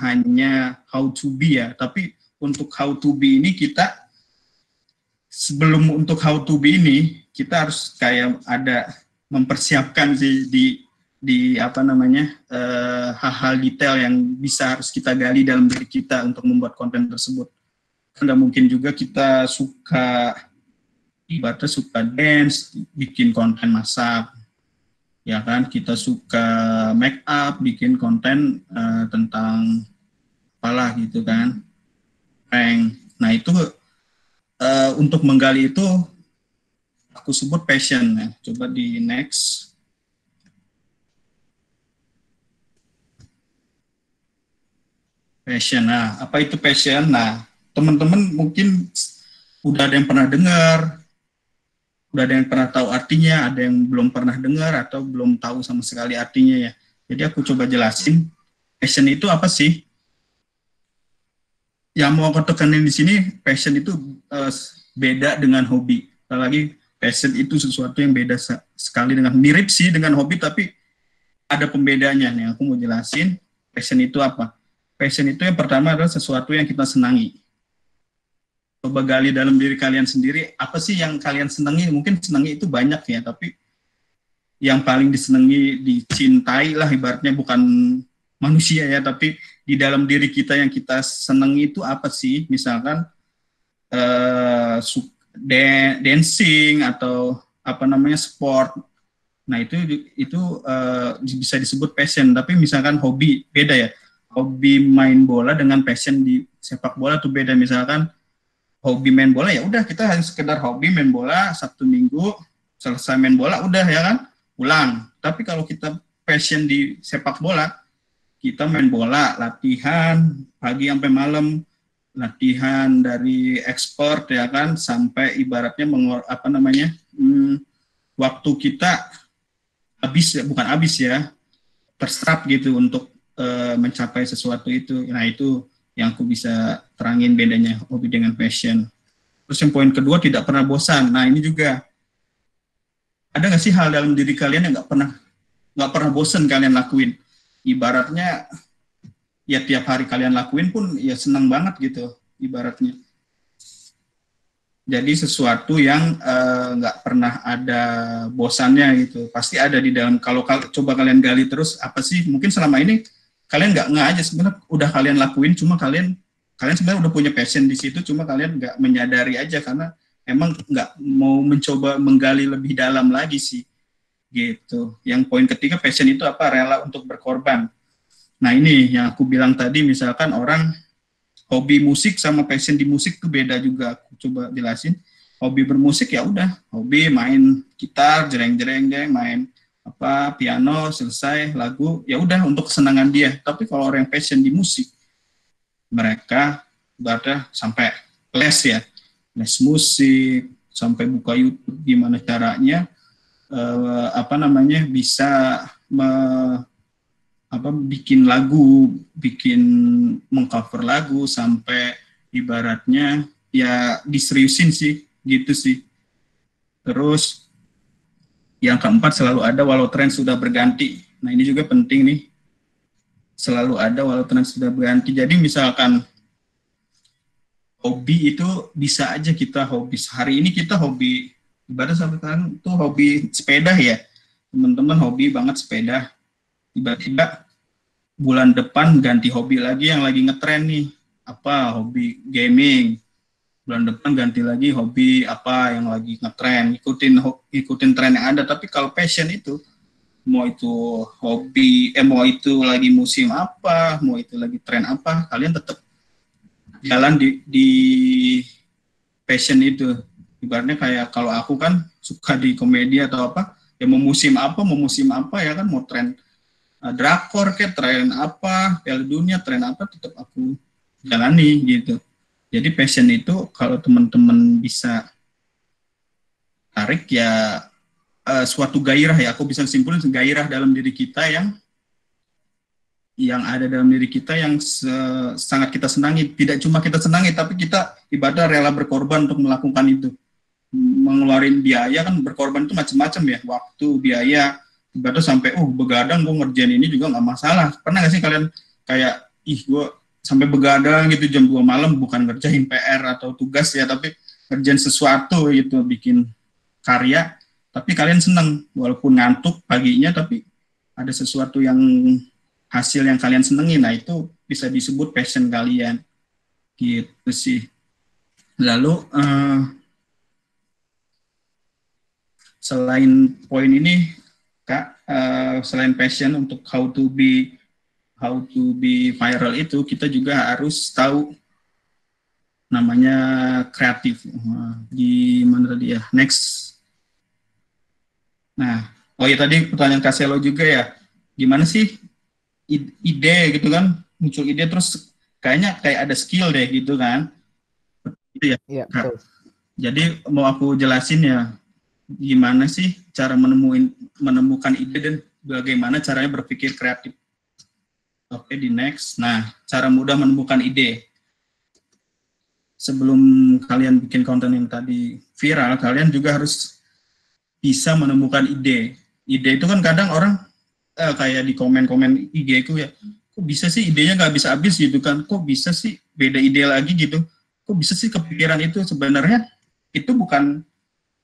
hanya how to be ya. Tapi untuk how to be ini sebelum untuk how to be ini, kita harus kayak ada mempersiapkan sih di apa namanya, hal-hal detail yang harus kita gali dalam diri kita untuk membuat konten tersebut. Nggak mungkin juga kita suka dance, bikin konten masak, ya kan? Kita suka make up, bikin konten tentang apalah gitu kan, prank. Nah itu untuk menggali itu aku sebut passion. Nah, coba di next. Passion. Nah, apa itu passion? Nah, teman-teman mungkin udah ada yang pernah dengar, udah ada yang pernah tahu artinya, ada yang belum pernah dengar atau belum tahu sama sekali artinya ya. Jadi aku coba jelasin, passion itu apa sih? Yang mau aku tekanin di sini, passion itu beda dengan hobi. Apalagi passion itu sesuatu yang beda sekali dengan, mirip sih dengan hobi, tapi ada pembedanya nih. Aku mau jelasin, passion itu apa? Passion itu yang pertama adalah sesuatu yang kita senangi. Coba gali dalam diri kalian sendiri, apa sih yang kalian senangi? Mungkin senangi itu banyak ya, tapi yang paling disenangi, dicintai lah ibaratnya, bukan manusia ya, tapi di dalam diri kita yang kita senangi itu apa sih? Misalkan dancing atau apa namanya sport. Nah itu bisa disebut passion. Tapi misalkan hobi beda ya. Hobi main bola dengan passion di sepak bola tuh beda. Misalkan hobi main bola ya udah kita hanya sekedar hobi main bola, Sabtu Minggu selesai main bola udah ya kan pulang. Tapi kalau kita passion di sepak bola, kita main bola, latihan pagi sampai malam, latihan dari ekspor ya kan, sampai ibaratnya waktu kita habis, bukan habis ya, terserap gitu untuk mencapai sesuatu itu. Nah itu yang aku bisa terangin bedanya hobi dengan passion. Terus yang poin kedua, tidak pernah bosan. Nah ini juga, ada nggak sih hal dalam diri kalian yang nggak pernah bosan kalian lakuin? Ibaratnya ya tiap hari kalian lakuin pun ya senang banget gitu ibaratnya. Jadi sesuatu yang nggak pernah ada bosannya gitu. Pasti ada di dalam. Kalau coba kalian gali terus, apa sih mungkin selama ini kalian nggak aja sebenarnya udah kalian lakuin, cuma kalian sebenarnya udah punya passion di situ, cuma kalian nggak menyadari aja karena emang nggak mau mencoba menggali lebih dalam lagi sih gitu. Yang poin ketiga, passion itu apa? Rela untuk berkorban. Nah ini yang aku bilang tadi, misalkan orang hobi musik sama passion di musik itu beda juga. Aku coba jelasin. Hobi bermusik ya udah, hobi main gitar, jereng-jereng, main piano, selesai lagu, ya udah untuk kesenangan dia. Tapi kalau orang yang passion di musik, mereka ibaratnya sampai les ya, les musik, sampai buka YouTube gimana caranya bisa bikin lagu, mengcover lagu, sampai ibaratnya ya diseriusin sih, gitu sih. Terus yang keempat, selalu ada walau tren sudah berganti. Nah ini juga penting nih, selalu ada walau tren sudah berganti. Jadi misalkan hobi itu bisa aja kita hobi, hari ini kita hobi, ibarat sampai sekarang tuh hobi sepeda ya, teman-teman hobi banget sepeda, tiba-tiba bulan depan ganti hobi lagi yang lagi ngetren nih, hobi gaming, bulan depan ganti lagi hobi yang lagi ngetren, ikutin tren yang ada. Tapi kalau passion itu, mau itu hobi, mau itu lagi musim apa, mau itu lagi tren apa, kalian tetap jalan di passion itu. Ibaratnya kayak kalau aku kan suka di komedi atau ya mau musim apa ya kan, mau tren drakor kayak tren Piala Dunia, tren tetap aku jalani gitu. Jadi passion itu kalau teman-teman bisa tarik ya suatu gairah ya, aku bisa simpulin gairah dalam diri kita yang ada dalam diri kita yang sangat kita senangi. Tidak cuma kita senangi, tapi kita ibadah rela berkorban untuk melakukan itu. Mengeluarin biaya kan, berkorban itu macam-macam ya, waktu, biaya, ibadah sampai begadang gue ngerjain ini juga nggak masalah. Pernah nggak sih kalian kayak gue sampai begadang gitu jam 2 malam, bukan ngerjain PR atau tugas ya, tapi ngerjain sesuatu gitu, bikin karya, tapi kalian seneng walaupun ngantuk paginya, tapi ada sesuatu yang hasil yang kalian senengi. Nah itu bisa disebut passion kalian gitu sih. Lalu selain poin ini Kak, selain passion untuk how to be viral itu, kita juga harus tahu namanya kreatif. Gimana tadi ya? Next. Nah, oh ya tadi pertanyaan Kak Selo juga ya. Gimana sih ide gitu kan? Muncul ide terus kayaknya kayak ada skill deh gitu kan? Itu ya. Iya, Kak. betul. Jadi mau aku jelasin ya, gimana sih cara menemukan ide dan bagaimana caranya berpikir kreatif. Oke, di next. Nah, cara mudah menemukan ide. Sebelum kalian bikin konten yang tadi viral, kalian juga harus bisa menemukan ide. Ide itu kan kadang orang kayak di komen-komen IG ku ya, kok bisa sih idenya nggak bisa habis gitu kan? Kok bisa sih beda ide lagi gitu? Kok bisa sih kepikiran itu? Sebenarnya itu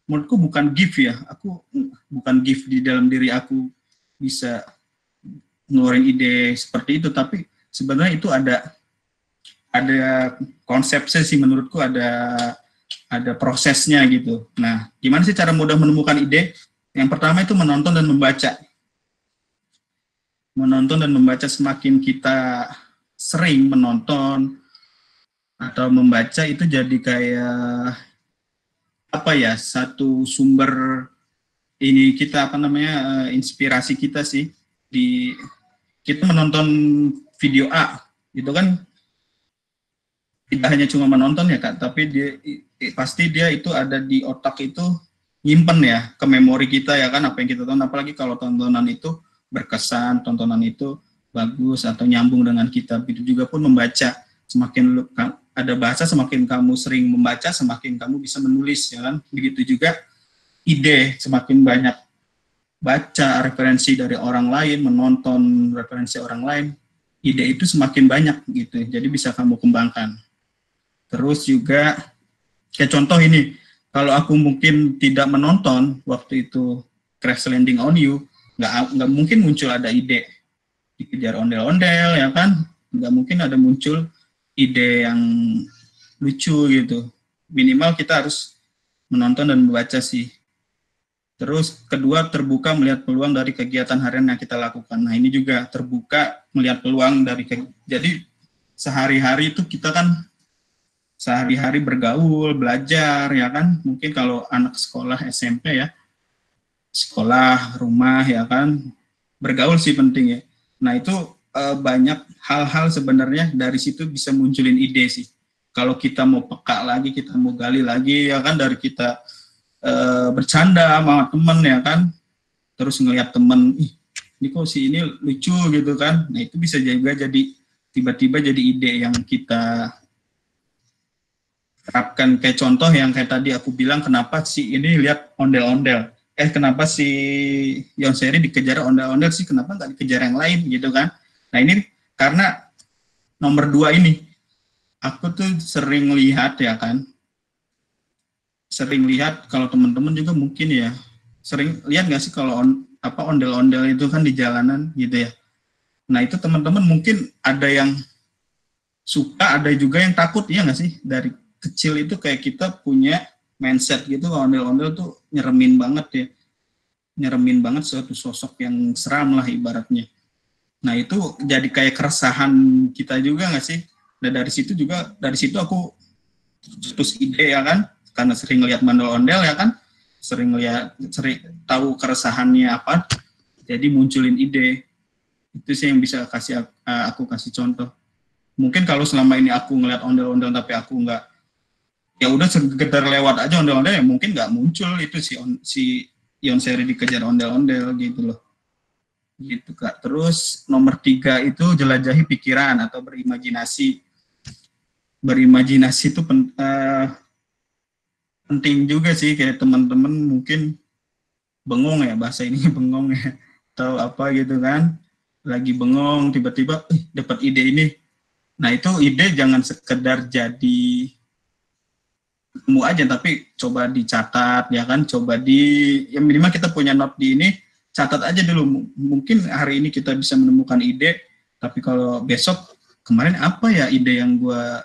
menurutku bukan gift ya. Aku bukan gift di dalam diri aku bisa ngeluarin ide seperti itu, tapi sebenarnya itu ada konsepnya sih, menurutku ada prosesnya gitu. Nah, gimana sih cara mudah menemukan ide? Yang pertama itu menonton dan membaca. Menonton dan membaca, semakin kita sering menonton atau membaca itu jadi kayak apa ya, satu sumber ini kita inspirasi kita sih. Kita menonton video A gitu kan, tidak hanya cuma menonton ya Kak, tapi pasti dia itu ada di otak itu, nyimpen ya ke memori kita ya kan, apa yang kita tonton. Apalagi kalau tontonan itu berkesan, tontonan itu bagus atau nyambung dengan kita. Begitu juga pun membaca, semakin ada bahasa, semakin kamu sering membaca, semakin kamu bisa menulis ya kan. Begitu juga ide, semakin banyak baca referensi dari orang lain, menonton referensi orang lain, ide itu semakin banyak gitu, jadi bisa kamu kembangkan. Terus juga kayak contoh ini, kalau aku mungkin tidak menonton waktu itu Crash Landing on You, nggak mungkin muncul ada ide dikejar ondel-ondel ya kan, nggak mungkin ada muncul ide yang lucu gitu. Minimal kita harus menonton dan membaca sih. Terus kedua, terbuka melihat peluang dari kegiatan harian yang kita lakukan. Nah ini juga terbuka melihat peluang dari jadi sehari-hari itu kita kan sehari-hari bergaul, belajar ya kan. Mungkin kalau anak sekolah SMP ya, sekolah, rumah ya kan, bergaul sih penting ya. Nah itu banyak hal-hal sebenarnya dari situ bisa munculin ide sih. Kalau kita mau peka lagi, kita mau gali lagi ya kan, dari kita bercanda sama temen ya kan, terus ngelihat temen, ini kok si ini lucu gitu kan, nah itu bisa juga jadi tiba-tiba jadi ide yang kita terapkan. Kayak contoh yang kayak tadi aku bilang, kenapa si ini lihat ondel-ondel, kenapa si Yonseri dikejar ondel-ondel sih, kenapa nggak dikejar yang lain gitu kan. Nah ini karena nomor 2 ini, aku tuh sering lihat ya kan, sering lihat, kalau teman-teman juga mungkin ya sering lihat nggak sih kalau ondel-ondel itu kan di jalanan gitu ya. Nah itu teman-teman mungkin ada yang suka, ada juga yang takut, ya nggak sih? Dari kecil itu kayak kita punya mindset gitu, ondel-ondel tuh nyeremin banget ya, nyeremin banget, suatu sosok yang seram lah ibaratnya. Nah itu jadi kayak keresahan kita juga nggak sih? Dan dari situ aku terus ide ya kan, karena sering lihat ondel-ondel ya kan, sering tahu keresahannya apa, jadi munculin ide. Itu sih yang bisa aku kasih contoh. Mungkin kalau selama ini aku ngeliat ondel-ondel tapi aku nggak, ya udah sekedar lewat aja ondel-ondel, ya mungkin nggak muncul itu si Yonseri dikejar ondel-ondel gitu loh. Gitu Kak. Terus nomor 3 itu jelajahi pikiran atau berimajinasi. Berimajinasi itu penting juga sih, kayak teman-teman mungkin bengong ya, bahasa ini bengong ya, atau apa gitu kan, lagi bengong tiba-tiba dapat ide ini. Nah itu ide jangan sekedar jadi temu aja, tapi coba dicatat ya kan, coba yang minimal kita punya note di ini, catat aja dulu. Mungkin hari ini kita bisa menemukan ide, tapi kalau besok, kemarin apa ya ide yang gua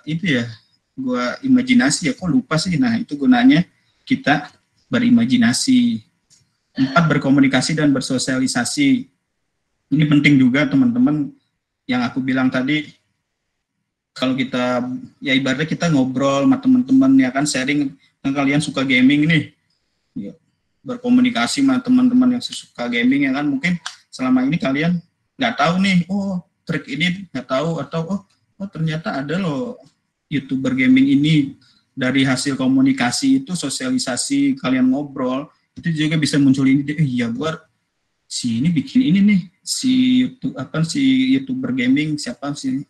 imajinasi ya, kok lupa sih. Nah itu gunanya kita berimajinasi. 4, berkomunikasi dan bersosialisasi. Ini penting juga teman-teman, yang aku bilang tadi, kalau kita ya ibaratnya kita ngobrol sama teman-teman ya kan, sharing kalian suka gaming nih, ya, berkomunikasi sama teman-teman yang suka gaming ya kan, mungkin selama ini kalian nggak tahu nih, oh trik ini nggak tahu, atau oh ternyata ada loh YouTuber gaming ini. Dari hasil komunikasi itu, sosialisasi kalian ngobrol, itu juga bisa muncul ide, iya gua si ini bikin ini nih, si YouTuber gaming siapa sih,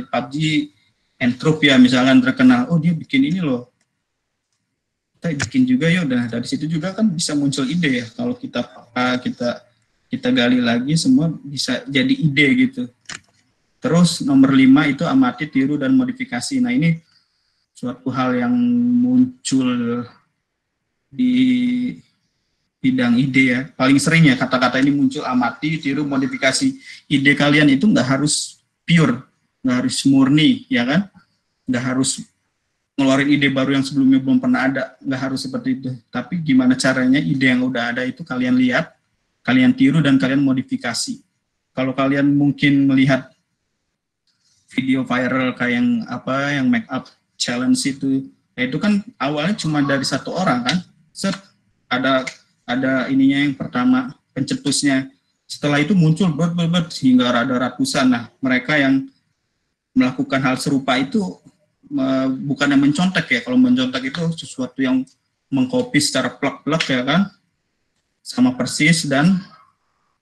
PUBG Entrop ya misalkan terkenal, oh dia bikin ini loh, kita bikin juga yuk. Dan dari situ juga kan bisa muncul ide ya, kalau kita gali lagi semua bisa jadi ide gitu. Terus nomor 5 itu amati, tiru, dan modifikasi. Nah ini suatu hal yang muncul di bidang ide ya, paling sering ya kata-kata ini muncul, amati, tiru, modifikasi. Ide kalian itu nggak harus pure, nggak harus murni, ya kan? Nggak harus ngeluarin ide baru yang sebelumnya belum pernah ada, nggak harus seperti itu. Tapi gimana caranya ide yang udah ada itu kalian lihat, kalian tiru, dan kalian modifikasi. Kalau kalian mungkin melihat video viral kayak yang make up challenge itu kan awalnya cuma dari satu orang kan, ada ininya yang pertama, pencetusnya. Setelah itu muncul hingga ada ratusan. Nah, mereka yang melakukan hal serupa itu bukan yang mencontek ya. Kalau mencontek itu sesuatu yang mengcopy secara plak-plak ya kan, sama persis dan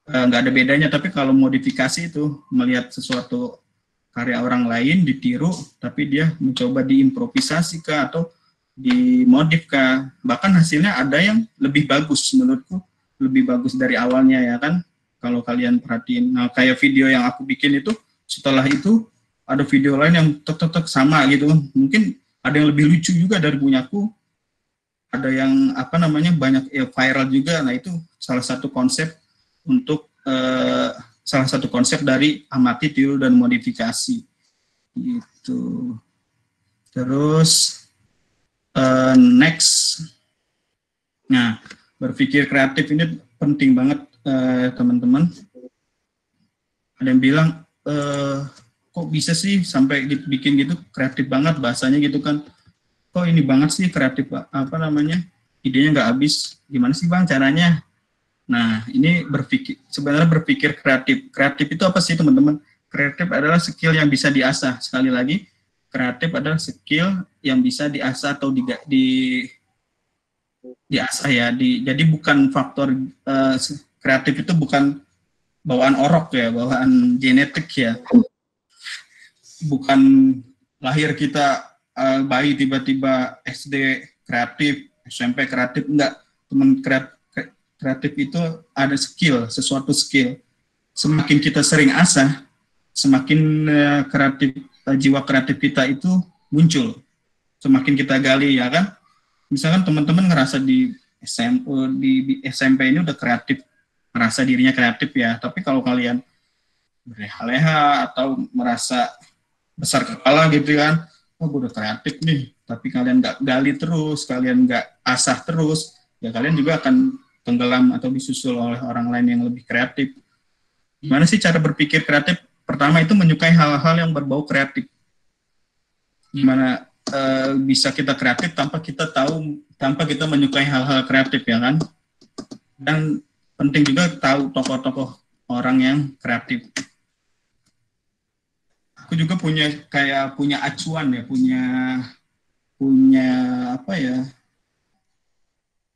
nggak ada bedanya. Tapi kalau modifikasi itu melihat sesuatu karya orang lain ditiru, tapi dia mencoba diimprovisasi kah atau dimodif kah, bahkan hasilnya ada yang lebih bagus, menurutku lebih bagus dari awalnya ya kan, kalau kalian perhatiin. Nah kayak video yang aku bikin itu, setelah itu ada video lain yang tetap sama gitu, mungkin ada yang lebih lucu juga dari punyaku, ada yang banyak ya, viral juga. Nah itu salah satu konsep dari amati, tiru, dan modifikasi gitu. Terus next, nah berpikir kreatif ini penting banget teman-teman. Ada yang bilang kok bisa sih sampai bikin gitu, kreatif banget bahasanya gitu kan, kok ini banget sih kreatif, idenya nggak habis, gimana sih bang caranya? Nah ini sebenarnya berpikir kreatif itu apa sih teman-teman? Kreatif adalah skill yang bisa diasah. Sekali lagi, kreatif adalah skill yang bisa diasah atau diasah ya. Jadi bukan faktor kreatif itu bukan bawaan orok ya, bawaan genetik ya. Bukan lahir kita bayi tiba-tiba SD kreatif, SMP kreatif, enggak. Teman kreatif itu ada skill, sesuatu skill. Semakin kita sering asah, semakin jiwa kreatif kita itu muncul. Semakin kita gali ya kan. Misalkan teman-teman ngerasa di SMP ini udah kreatif, merasa dirinya kreatif ya. Tapi kalau kalian berleha-leha atau merasa besar kepala gitu kan, oh gue udah kreatif nih, tapi kalian nggak gali terus, kalian nggak asah terus, ya kalian juga akan tenggelam atau disusul oleh orang lain yang lebih kreatif. Gimana sih cara berpikir kreatif? Pertama itu menyukai hal-hal yang berbau kreatif. Gimana bisa kita kreatif tanpa kita menyukai hal-hal kreatif ya kan? Dan penting juga tahu tokoh-tokoh orang yang kreatif. Aku juga punya acuan ya, punya apa ya,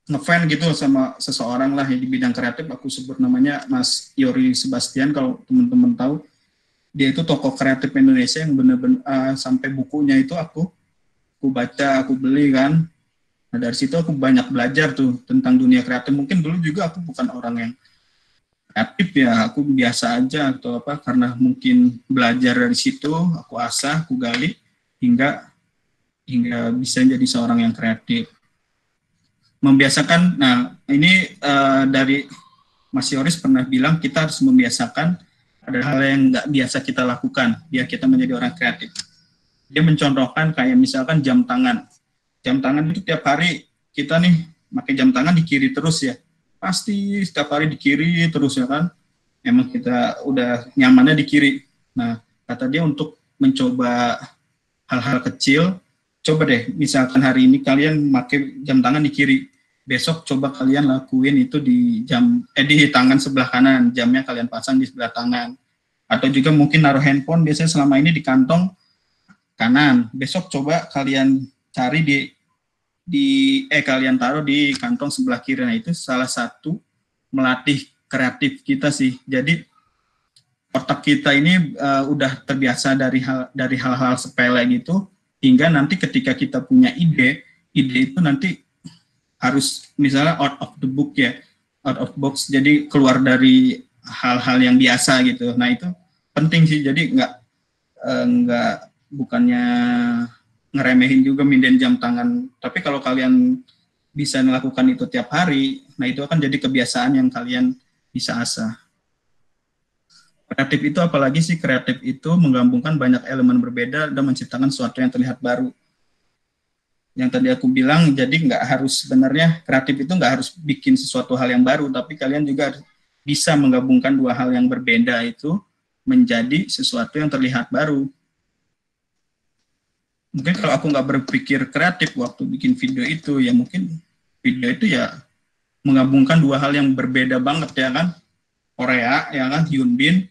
ngefan gitu sama seseorang lah yang di bidang kreatif. Aku sebut namanya Mas Yori Sebastian, kalau teman-teman tahu. Dia itu tokoh kreatif Indonesia yang benar-benar sampai bukunya itu aku baca, aku beli kan. Nah dari situ aku banyak belajar tuh tentang dunia kreatif. Mungkin dulu juga aku bukan orang yang kreatif ya, aku biasa aja atau apa, karena mungkin belajar dari situ, aku asah, aku gali hingga bisa jadi seorang yang kreatif. Membiasakan, nah ini dari Mas Yoris pernah bilang kita harus membiasakan ada hal yang nggak biasa kita lakukan biar kita menjadi orang kreatif. Dia mencontohkan kayak misalkan jam tangan. Jam tangan itu tiap hari kita nih pakai jam tangan di kiri terus ya. Pasti setiap hari di kiri terus ya kan. Emang kita udah nyamannya di kiri. Nah, kata dia untuk mencoba hal-hal kecil. Coba deh, misalkan hari ini kalian pakai jam tangan di kiri, besok coba kalian lakuin itu di di tangan sebelah kanan, jamnya kalian pasang di sebelah tangan. Atau juga mungkin naruh handphone biasanya selama ini di kantong kanan, besok coba kalian cari kalian taruh di kantong sebelah kiri. Nah, itu salah satu melatih kreatif kita sih. Jadi otak kita ini udah terbiasa dari hal-hal sepele gitu, hingga nanti ketika kita punya ide itu nanti harus misalnya out of the box, jadi keluar dari hal-hal yang biasa gitu. Nah, itu penting sih, jadi bukannya ngeremehin juga mindahin jam tangan, tapi kalau kalian bisa melakukan itu tiap hari, nah itu akan jadi kebiasaan yang kalian bisa asah. Kreatif itu apalagi sih, kreatif itu menggabungkan banyak elemen berbeda dan menciptakan sesuatu yang terlihat baru. Yang tadi aku bilang, jadi sebenarnya kreatif itu nggak harus bikin sesuatu hal yang baru, tapi kalian juga bisa menggabungkan dua hal yang berbeda itu menjadi sesuatu yang terlihat baru. Mungkin kalau aku nggak berpikir kreatif waktu bikin video itu, ya mungkin video itu ya menggabungkan dua hal yang berbeda banget, ya kan. Korea, ya kan, Hyun Bin,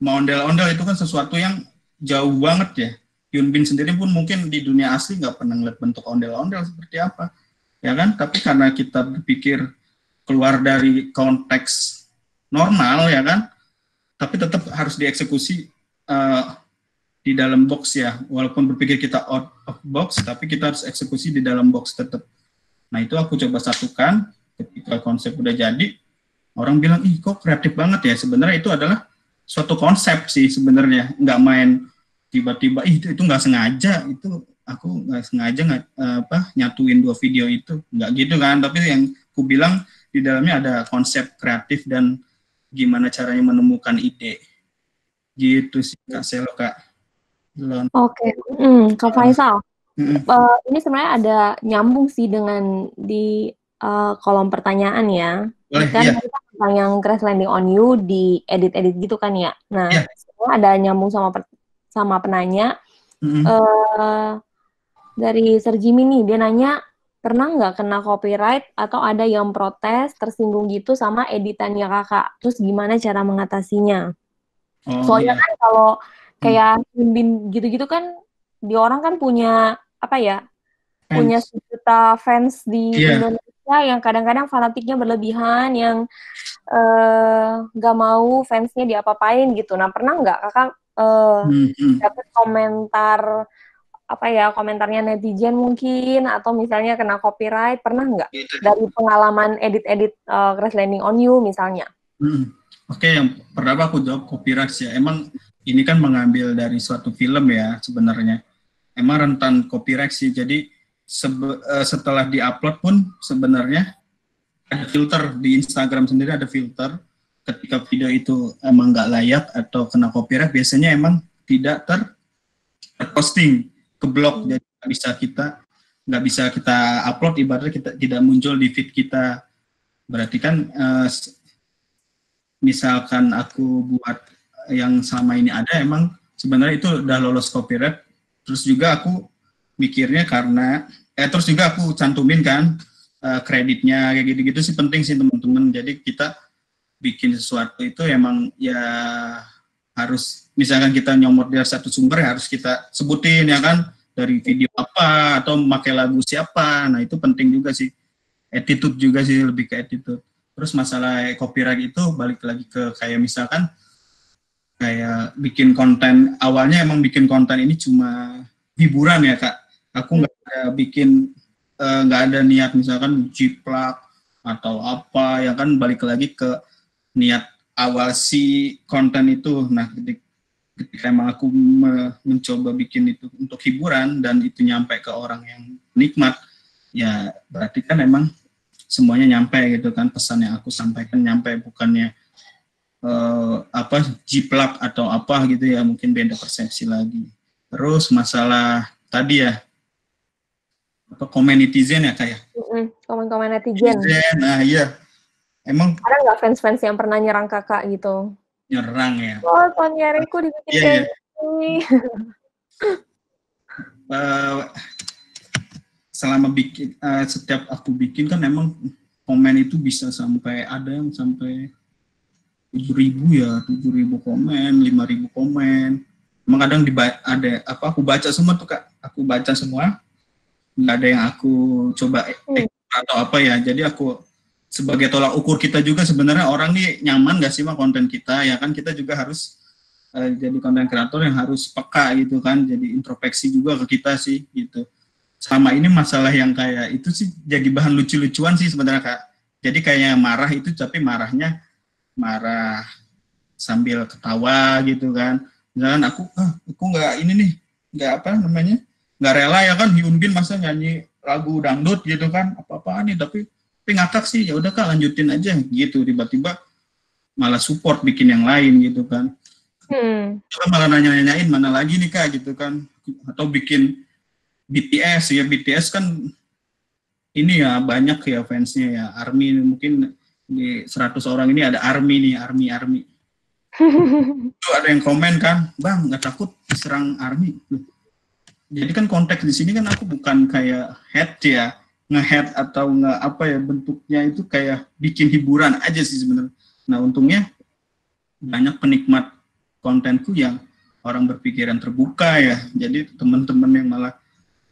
ondel-ondel itu kan sesuatu yang jauh banget ya. Hyun Bin sendiri pun mungkin di dunia asli nggak pernah ngeliat bentuk ondel-ondel seperti apa, ya kan. Tapi karena kita berpikir keluar dari konteks normal, ya kan, tapi tetap harus dieksekusi di dalam box ya. Walaupun berpikir kita out of box, tapi kita harus eksekusi di dalam box tetap. Nah, itu aku coba satukan. Ketika konsep udah jadi, orang bilang, ih kok kreatif banget ya. Sebenarnya itu adalah suatu konsep sih sebenarnya, nggak main tiba-tiba itu nggak sengaja, itu aku nggak sengaja nyatuin dua video itu, nggak gitu kan. Tapi yang aku bilang di dalamnya ada konsep kreatif dan gimana caranya menemukan ide, gitu sih Kak Selo, Kak. Oke, Kak Faisal, ini sebenarnya ada nyambung sih dengan di kolom pertanyaan ya. Kan tentang yang Crash Landing on You di edit-edit gitu kan ya. Nah, sebenarnya ada nyambung sama penanya. Dari Sir Jimmy nih, dia nanya, pernah nggak kena copyright atau ada yang protes, tersinggung gitu sama editannya kakak? Terus gimana cara mengatasinya? Soalnya kan kalau kayak Bin gitu-gitu kan, di orang kan punya punya sejuta fans di Indonesia yang kadang-kadang fanatiknya berlebihan, yang nggak mau fansnya diapa-apain gitu. Nah, pernah nggak kakak dapat komentarnya netizen mungkin, atau misalnya kena copyright, pernah nggak dari pengalaman edit-edit Crash Landing on You misalnya? Oke, yang pertama aku jawab copyright ya. Emang ini kan mengambil dari suatu film ya sebenarnya. Emang rentan copyright sih. Jadi setelah diupload pun sebenarnya ada filter di Instagram sendiri, ada filter ketika video itu emang nggak layak atau kena copyright, biasanya emang tidak terposting, keblok, jadi nggak bisa kita upload, ibaratnya kita tidak muncul di feed kita. Berarti kan misalkan aku buat yang selama ini ada, emang sebenarnya itu udah lolos copyright. Terus juga aku mikirnya terus juga aku cantumin kan kreditnya, kayak gitu-gitu sih penting sih teman-teman. Jadi kita bikin sesuatu itu emang ya harus, misalkan kita nyomot dari satu sumber ya harus kita sebutin ya kan, dari video apa atau memakai lagu siapa. Nah, itu penting juga sih, attitude juga sih, lebih ke attitude. Terus masalah copyright itu balik lagi ke kayak misalkan kayak bikin konten, awalnya emang bikin konten ini cuma hiburan ya Kak. Aku nggak ada niat misalkan jiplak atau apa ya kan, balik lagi ke niat awal si konten itu. Nah, ketika emang aku mencoba bikin itu untuk hiburan dan itu nyampe ke orang yang nikmat, ya berarti kan emang semuanya nyampe gitu kan, pesan yang aku sampaikan nyampe, bukannya jiplak atau apa gitu ya, mungkin beda persepsi lagi. Terus masalah tadi ya, komen netizen ya kayak komen netizen. Nah iya, emang ada nggak fans yang pernah nyerang kakak gitu? Nyerang ya, Tonyareku dibikin kayak gini. Eh, selama bikin setiap aku bikin kan emang komen itu bisa sampai ada yang sampai 7.000 komen, 5.000 komen. Emang kadang ada aku baca semua tuh Kak, aku baca semua, nggak ada yang aku coba atau apa ya. Jadi aku sebagai tolak ukur kita juga sebenarnya orang nih nyaman nggak sih sama konten kita ya kan, kita juga harus jadi konten kreator yang harus peka gitu kan, jadi introspeksi juga ke kita sih gitu. Sama ini masalah yang kayak itu sih jadi bahan lucu-lucuan sih sebenarnya Kak. Jadi kayaknya marah itu tapi marah sambil ketawa gitu kan. Misalkan aku nggak ini nih, nggak rela ya kan Hyun Bin masa nyanyi lagu dangdut gitu kan, apa-apaan nih tapi ngakak sih, ya udah Kak lanjutin aja gitu, tiba-tiba malah support bikin yang lain gitu kan. Coba malah nanya-nanyain mana lagi nih Kak gitu kan, atau bikin BTS kan ini ya banyak ya fansnya ya, ARMY mungkin di 100 orang ini ada ARMY. Itu ada yang komen kan, Bang nggak takut diserang ARMY? Jadi kan konteks di sini kan aku bukan kayak head ya, nge-head atau bentuknya itu kayak bikin hiburan aja sih sebenarnya. Nah untungnya banyak penikmat kontenku yang orang berpikiran terbuka ya, jadi teman-teman yang malah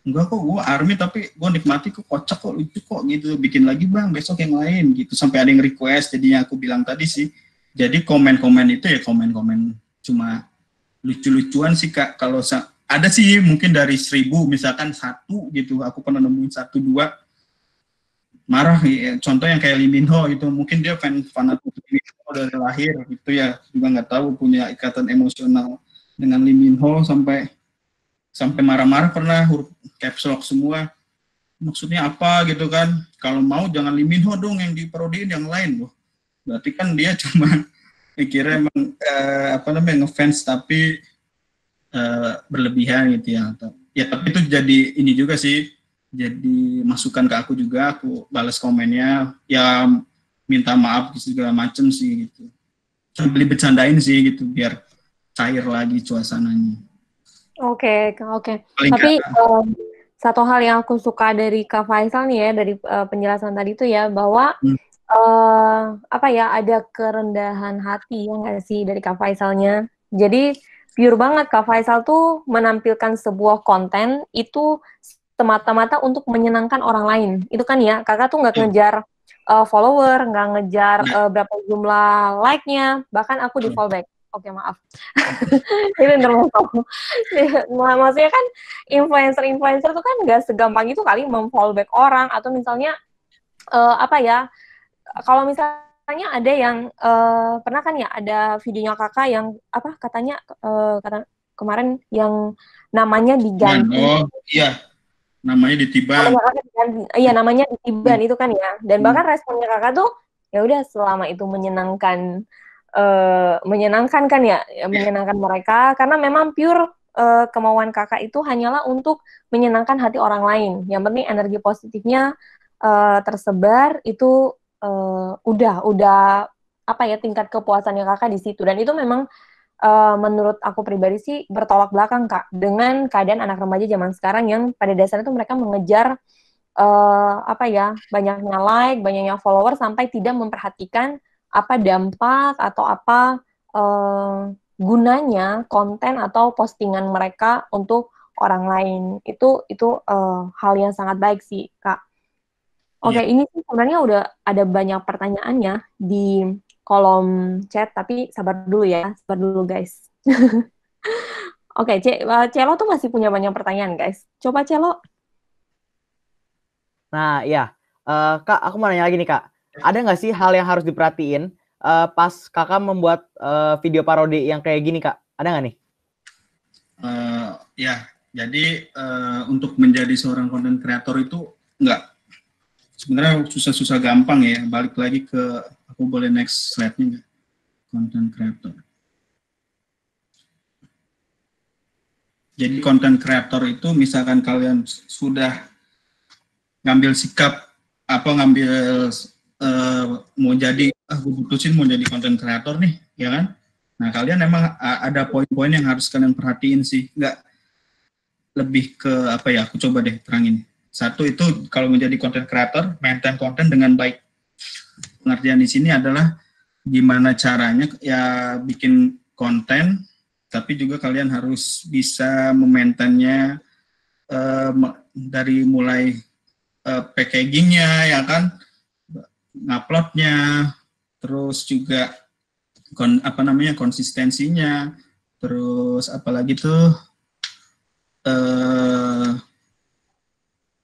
enggak kok gue ARMY tapi gue nikmati kok, kocak kok, lucu kok gitu, bikin lagi Bang besok yang lain gitu, sampai ada yang request. Jadinya aku bilang tadi sih, jadi komen-komen itu ya komen-komen cuma lucu-lucuan sih Kak. Kalau ada sih mungkin dari 1.000 misalkan 1 gitu, aku pernah nemuin 1-2 marah ya. Contoh yang kayak Lee Min Ho itu, mungkin dia fanatik Lee Min Ho dari lahir gitu ya, juga nggak tahu punya ikatan emosional dengan Lee Min Ho sampai marah-marah, pernah huruf caps lock semua, maksudnya apa gitu kan, kalau mau jangan Lee Min Ho dong yang diparodiin, yang lain loh. Berarti kan dia cuma kira emang ngefans tapi berlebihan gitu ya. Ya tapi itu jadi ini juga sih, jadi masukan ke aku juga, aku balas komennya ya, minta maaf segala macem sih gitu, sambil bercandain sih gitu biar cair lagi suasananya. Oke. Tapi satu hal yang aku suka dari Kak Faisal nih ya, dari penjelasan tadi itu ya, bahwa ada kerendahan hati ya nggak sih dari Kak Faisalnya. Jadi pure banget Kak Faisal tuh menampilkan sebuah konten itu semata-mata untuk menyenangkan orang lain. Itu kan ya, Kakak tuh nggak ngejar follower, nggak ngejar berapa jumlah like-nya, bahkan aku di follow back. Oke, maaf. Ini termasuk. Maksudnya kan influencer tuh kan nggak segampang itu kali memfollow back orang, atau misalnya kalau misalnya ada yang pernah kan ya ada videonya Kakak yang katanya kemarin yang namanya diganti. Oh iya, namanya ditiban. Iya, namanya ditiban itu kan ya. Dan bahkan responnya Kakak tuh ya udah, selama itu menyenangkan kan ya, menyenangkan mereka, karena memang pure kemauan Kakak itu hanyalah untuk menyenangkan hati orang lain. Yang penting energi positifnya tersebar, itu udah tingkat kepuasannya Kakak di situ. Dan itu memang menurut aku pribadi sih bertolak belakang Kak dengan keadaan anak remaja zaman sekarang yang pada dasarnya itu mereka mengejar banyaknya like, banyaknya follower, sampai tidak memperhatikan apa dampak atau apa gunanya konten atau postingan mereka untuk orang lain. Itu hal yang sangat baik sih Kak. Oke, ini sih sebenarnya udah ada banyak pertanyaannya di kolom chat, tapi sabar dulu guys. Oke, Celo tuh masih punya banyak pertanyaan guys. Coba Celo. Nah ya, Kak, aku mau nanya lagi nih Kak. Ada nggak sih hal yang harus diperhatiin pas Kakak membuat video parodi yang kayak gini Kak? Ada nggak nih? Ya, jadi untuk menjadi seorang content creator itu sebenarnya susah-susah gampang ya. Balik lagi ke, aku boleh next slide-nya nggak? Content creator. Jadi content creator itu misalkan kalian sudah ngambil sikap mau jadi gue putusin mau jadi content creator nih, ya kan? Nah kalian emang ada poin-poin yang harus kalian perhatiin sih. lebih ke apa ya, aku coba deh terangin. Satu itu kalau menjadi content creator, maintain konten dengan baik. Pengertian di sini adalah gimana caranya ya bikin konten, tapi juga kalian harus bisa memaintainnya dari mulai packagingnya ya kan, nguploadnya, terus juga konsistensinya, terus apalagi tuh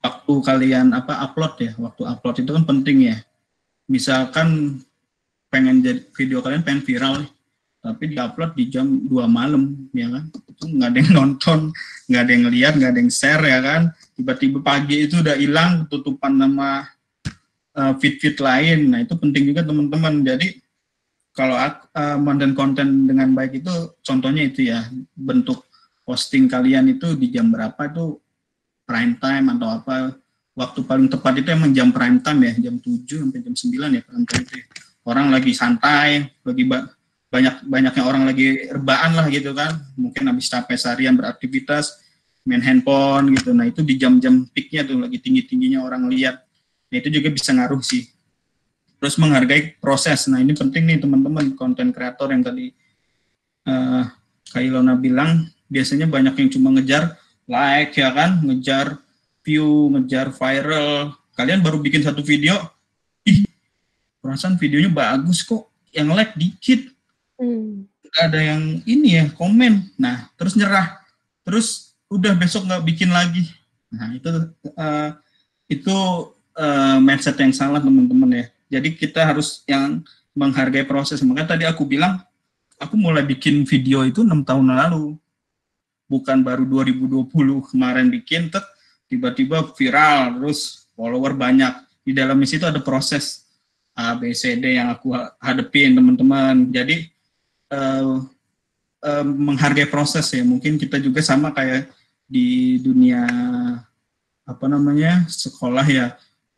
waktu kalian upload ya, waktu upload itu kan penting ya. Misalkan pengen jadi video kalian pengen viral nih, tapi diupload di jam 2 malam ya kan, itu nggak ada yang nonton, nggak ada yang lihat, nggak ada yang share ya kan, tiba-tiba pagi itu udah hilang tutupan nama feed lain. Nah itu penting juga teman-teman. Jadi kalau maintain konten dengan baik itu contohnya itu ya, bentuk posting kalian itu di jam berapa itu prime time atau apa, waktu paling tepat itu emang jam prime time ya, jam 7 sampai jam 9 ya prime time itu ya. Orang lagi santai, lagi banyaknya orang lagi rebaan lah gitu kan, mungkin habis capek seharian beraktivitas, main handphone gitu. Nah itu di jam-jam peaknya tuh lagi tinggi-tingginya orang lihat. Nah itu juga bisa ngaruh sih. Terus menghargai proses. Nah ini penting nih teman-teman, konten kreator yang tadi Kak Ilona bilang, biasanya banyak yang cuma ngejar like ya kan, ngejar view, ngejar viral. Kalian baru bikin satu video, perasaan videonya bagus kok, yang like dikit, nggak ada yang ini ya komen. Nah terus nyerah, terus udah besok nggak bikin lagi. Nah itu mindset yang salah teman-teman ya. Jadi kita harus yang menghargai proses. Makanya tadi aku bilang, aku mulai bikin video itu 6 tahun lalu, bukan baru 2020 kemarin bikin, tiba-tiba viral, terus follower banyak. Di dalamnya situ ada proses A, B, C, D yang aku hadepin teman-teman. Jadi menghargai proses ya. Mungkin kita juga sama kayak di dunia sekolah ya.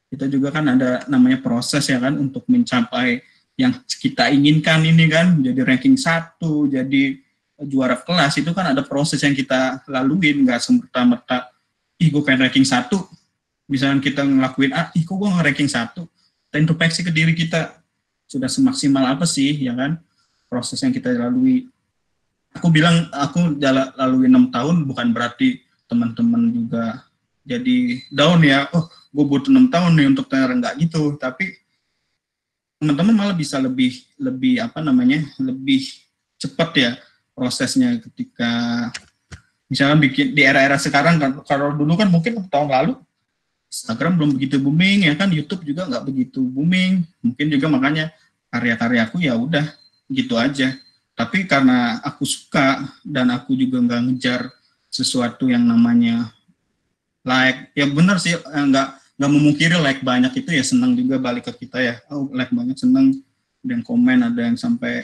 Kita juga kan ada namanya proses ya kan, untuk mencapai yang kita inginkan ini kan, jadi ranking 1, jadi juara kelas, itu kan ada proses yang kita laluin, nggak semerta-merta, gue pengen ranking 1, misalnya kita ngelakuin, kok gue nggak ranking 1, kita introspeksi ke diri kita, sudah semaksimal apa sih, ya kan, proses yang kita lalui. Aku bilang, aku lalui 6 tahun, bukan berarti teman-teman juga jadi down ya, gue butuh 6 tahun nih untuk enggak gitu, tapi teman-teman malah bisa lebih lebih cepat ya prosesnya ketika misalnya bikin di era-era sekarang kan. Kalau dulu kan mungkin tahun lalu Instagram belum begitu booming ya kan, YouTube juga nggak begitu booming, mungkin juga makanya karya-karyaku ya udah gitu aja. Tapi karena aku suka dan aku juga nggak ngejar sesuatu yang namanya like, ya benar sih, nggak memungkiri like banyak itu ya senang juga balik ke kita ya, like banyak senang, ada yang komen, ada yang sampai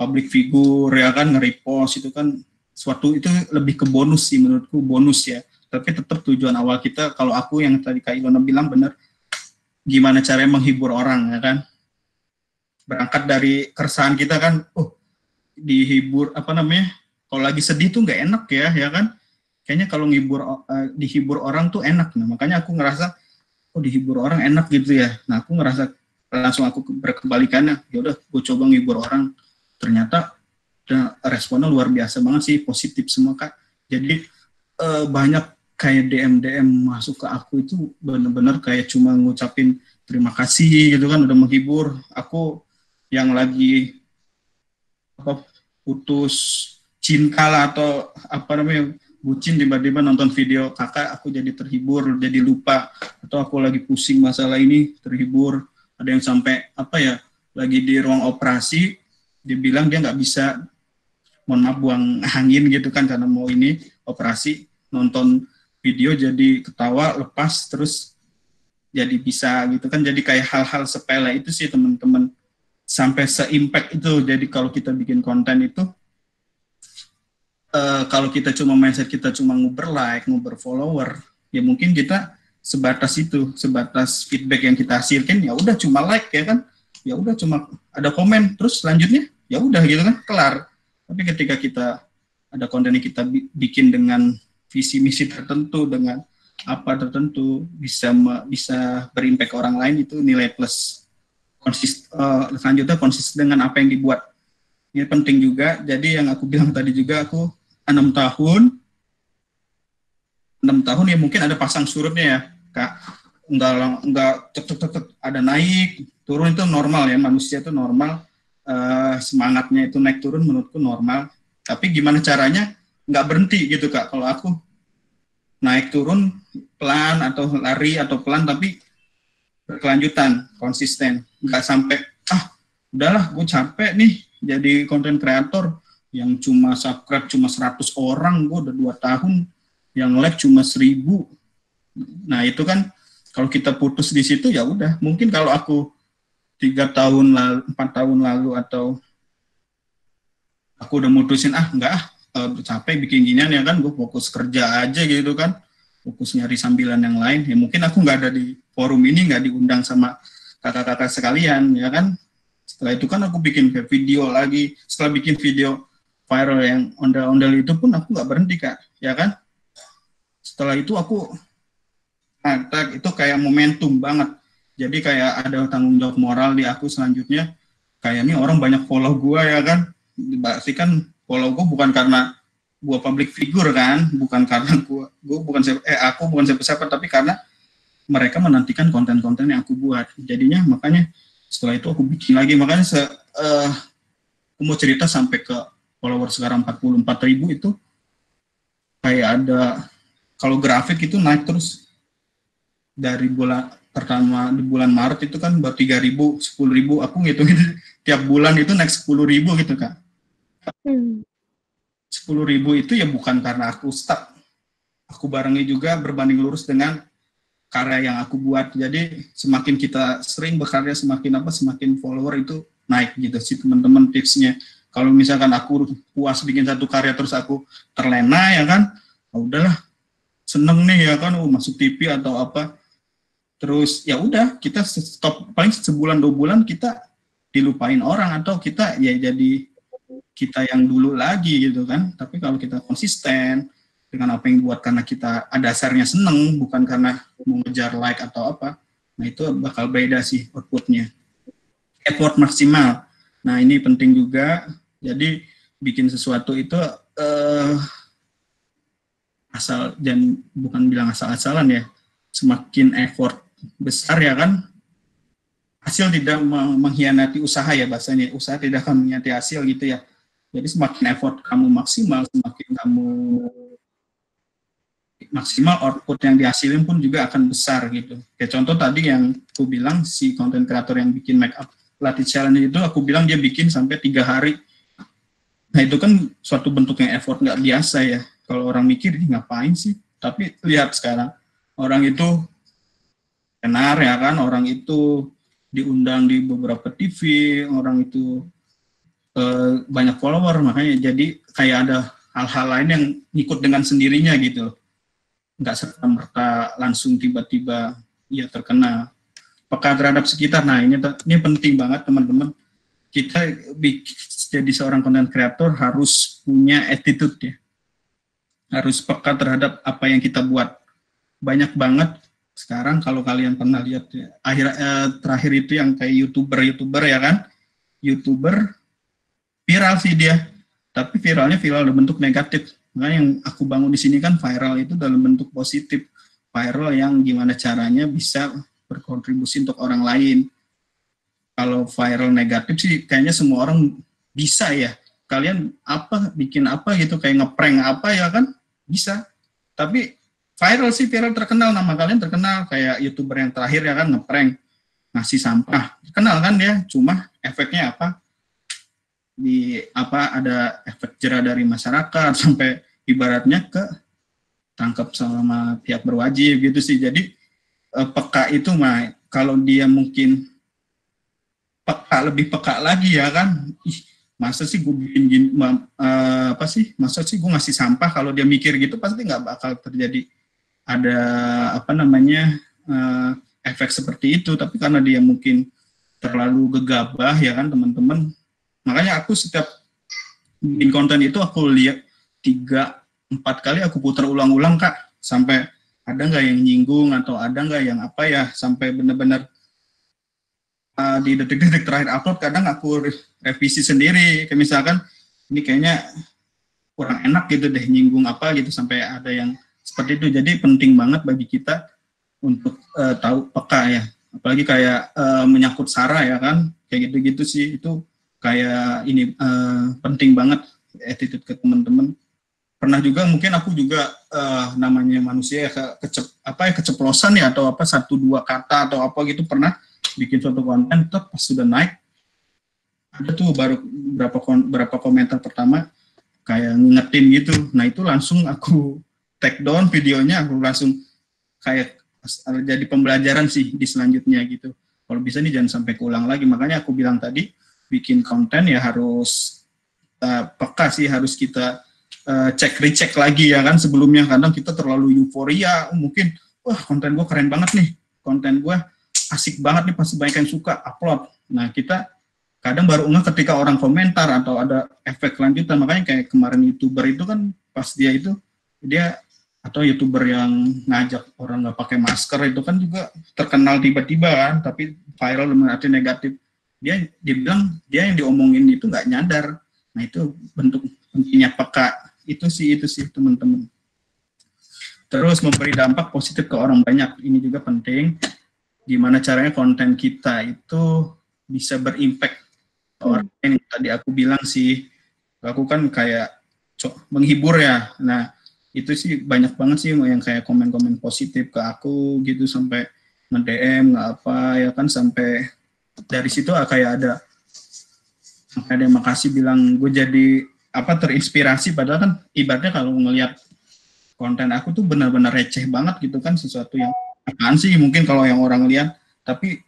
public figure ya kan, nge-repost, itu kan suatu, itu lebih ke bonus sih menurutku, bonus ya. Tapi tetap tujuan awal kita, kalau aku yang tadi Kak Ilona bilang benar, gimana caranya menghibur orang ya kan, berangkat dari keresahan kita kan, dihibur kalau lagi sedih tuh nggak enak ya kan. Kayaknya kalau dihibur orang tuh enak. Nah, makanya aku ngerasa, dihibur orang enak gitu ya. Nah, aku ngerasa langsung aku berkebalikannya. Ya udah, gue coba ngibur orang. Ternyata responnya luar biasa banget sih, positif semua Kak. Jadi banyak kayak DM masuk ke aku itu bener-bener kayak cuma ngucapin terima kasih gitu kan, udah menghibur. Aku yang lagi putus cinta lah atau bucin, tiba-tiba nonton video kakak, aku jadi terhibur, jadi lupa. Atau aku lagi pusing masalah ini, terhibur. Ada yang sampai lagi di ruang operasi, dia bilang dia nggak bisa, mohon maaf, buang angin gitu kan, karena mau ini operasi, nonton video jadi ketawa, lepas, terus jadi bisa gitu kan. Jadi kayak hal-hal sepele itu sih teman-teman, sampai se-impact itu. Jadi kalau kita bikin konten itu, kalau kita cuma mindset kita cuma nguber like, nguber follower, ya mungkin kita sebatas itu, sebatas feedback yang kita hasilkan, ya udah cuma like ya kan, ya udah cuma ada komen, terus selanjutnya ya udah gitu kan, kelar. Tapi ketika kita ada konten yang kita bikin dengan visi misi tertentu dengan apa tertentu bisa berimpact orang lain, itu nilai plus. Selanjutnya konsisten dengan apa yang dibuat. Ini penting juga. Jadi yang aku bilang tadi juga, aku 6 tahun ya mungkin ada pasang surutnya ya, Kak. Enggak tek ada naik turun, itu normal ya, manusia itu normal. Semangatnya itu naik turun menurutku normal. Tapi gimana caranya nggak berhenti gitu, Kak. Kalau aku naik turun pelan atau lari atau pelan tapi berkelanjutan, konsisten. Nggak sampai udahlah gue capek nih jadi konten kreator yang cuma subscribe cuma 100 orang, gue udah 2 tahun yang like cuma 1000. Nah itu kan kalau kita putus di situ ya udah, mungkin kalau aku 4 tahun lalu atau aku udah mutusin capek bikin ginian ya kan, gue fokus kerja aja gitu kan, fokus nyari sambilan yang lain, ya mungkin aku nggak ada di forum ini, nggak diundang sama kakak-kakak sekalian ya kan. Setelah itu kan aku bikin video lagi, setelah bikin video viral yang ondel-ondel itu pun aku nggak berhenti, Kak, ya kan. Setelah itu aku itu kayak momentum banget, jadi kayak ada tanggung jawab moral di aku selanjutnya, kayak ini orang banyak follow gue ya kan, berarti kan follow gue bukan karena gue public figure kan, bukan karena aku bukan siapa-siapa, tapi karena mereka menantikan konten-konten yang aku buat. Jadinya makanya setelah itu aku bikin lagi, makanya aku mau cerita sampai ke follower sekarang 44.000 itu kayak ada, kalau grafik itu naik terus dari bulan pertama di bulan Maret itu kan baru 3.000, 10.000, aku ngitungin tiap bulan itu naik 10.000 gitu, Kak. 10.000 itu ya bukan karena aku stuck, aku barengi juga berbanding lurus dengan karya yang aku buat. Jadi semakin kita sering berkarya, semakin follower itu naik gitu sih teman-teman tipsnya. Kalau misalkan aku puas bikin satu karya terus aku terlena ya kan, udahlah seneng nih ya kan, masuk TV atau apa, terus ya udah kita stop, paling sebulan 2 bulan kita dilupain orang, atau kita ya jadi kita yang dulu lagi gitu kan. Tapi kalau kita konsisten dengan apa yang buat karena kita dasarnya seneng, bukan karena mau ngejar like atau apa, nah itu bakal beda sih outputnya. Effort maksimal, nah ini penting juga. Jadi bikin sesuatu itu asal, dan bukan bilang asal-asalan ya, semakin effort besar ya kan, hasil tidak mengkhianati usaha ya bahasanya, usaha tidak akan mengkhianati hasil gitu ya. Jadi semakin effort kamu maksimal, semakin kamu maksimal, output yang dihasilin pun juga akan besar gitu. Kayak contoh tadi yang aku bilang, si konten kreator yang bikin make up latih challenge itu, aku bilang dia bikin sampai 3 hari. Nah itu kan suatu bentuk yang effort nggak biasa ya. Kalau orang mikir, ngapain sih? Tapi lihat sekarang, orang itu tenar ya kan, orang itu diundang di beberapa TV, orang itu banyak follower, makanya jadi kayak ada hal-hal lain yang ngikut dengan sendirinya gitu. Nggak serta-merta langsung tiba-tiba ya terkenal. Peka terhadap sekitar, nah ini penting banget teman-teman. Kita jadi seorang content creator harus punya attitude ya. Harus peka terhadap apa yang kita buat. Banyak banget sekarang kalau kalian pernah lihat ya, terakhir itu yang kayak YouTuber ya kan. YouTuber viral sih dia, tapi viralnya viral dalam bentuk negatif. Makanya yang aku bangun di sini kan viral itu dalam bentuk positif. Viral yang gimana caranya bisa berkontribusi untuk orang lain. Kalau viral negatif sih kayaknya semua orang bisa ya. Kalian bikin apa gitu, kayak ngeprank apa ya kan, bisa. Tapi viral sih, viral terkenal, nama kalian terkenal, kayak YouTuber yang terakhir ya kan, ngeprank ngasih sampah. Terkenal kan dia, cuma efeknya apa? Ada efek jera dari masyarakat sampai ibaratnya tangkap sama pihak berwajib gitu sih. Jadi peka itu mah, kalau dia mungkin lebih peka lagi ya kan, masa sih gue bikin gini, masa sih gue ngasih sampah, kalau dia mikir gitu pasti nggak bakal terjadi ada efek seperti itu. Tapi karena dia mungkin terlalu gegabah ya kan teman-teman, makanya aku setiap bikin konten itu aku lihat 3 4 kali aku putar ulang-ulang Kak, sampai ada nggak yang nyinggung atau ada nggak yang apa ya, sampai benar-benar di detik-detik terakhir upload kadang aku revisi sendiri, kayak misalkan ini kayaknya kurang enak gitu deh, nyinggung apa gitu, sampai ada yang seperti itu. Jadi penting banget bagi kita untuk tahu peka ya, apalagi kayak menyangkut SARA ya kan, kayak gitu-gitu sih, itu kayak ini penting banget attitude ke teman-teman. Pernah juga mungkin aku juga namanya manusia ya, keceplosan ya, atau apa 1-2 kata atau apa gitu, pernah bikin suatu konten, tetap pas sudah naik ada tuh baru berapa komentar pertama kayak ngingetin gitu. Nah itu langsung aku take down videonya, aku langsung kayak jadi pembelajaran sih di selanjutnya gitu. Kalau bisa nih jangan sampai keulang lagi. Makanya aku bilang tadi bikin konten ya harus peka sih, harus kita recheck lagi ya kan sebelumnya. Kadang kita terlalu euforia, mungkin wah konten gue keren banget nih, konten gue asik banget nih, pasti banyak yang suka, upload. Nah kita kadang baru ngeh ketika orang komentar atau ada efek lanjutan. Makanya kayak kemarin YouTuber itu kan pas dia atau YouTuber yang ngajak orang nggak pakai masker itu kan juga terkenal tiba-tiba kan, tapi viral dengan arti negatif. Dia bilang dia yang diomongin itu nggak nyadar. Nah itu bentuk pentingnya peka, itu sih teman-teman. Terus memberi dampak positif ke orang banyak, ini juga penting. Gimana caranya konten kita itu bisa berimpact ke orang lain. Tadi aku bilang sih, aku kan kayak menghibur ya. Nah itu sih banyak banget sih yang kayak komen-komen positif ke aku gitu, sampai nge-DM nggak apa ya kan, sampai dari situ kayak ada yang makasih bilang gue jadi terinspirasi, padahal kan ibaratnya kalau ngelihat konten aku tuh benar-benar receh banget gitu kan, sesuatu yang apaan sih mungkin kalau yang orang lihat, tapi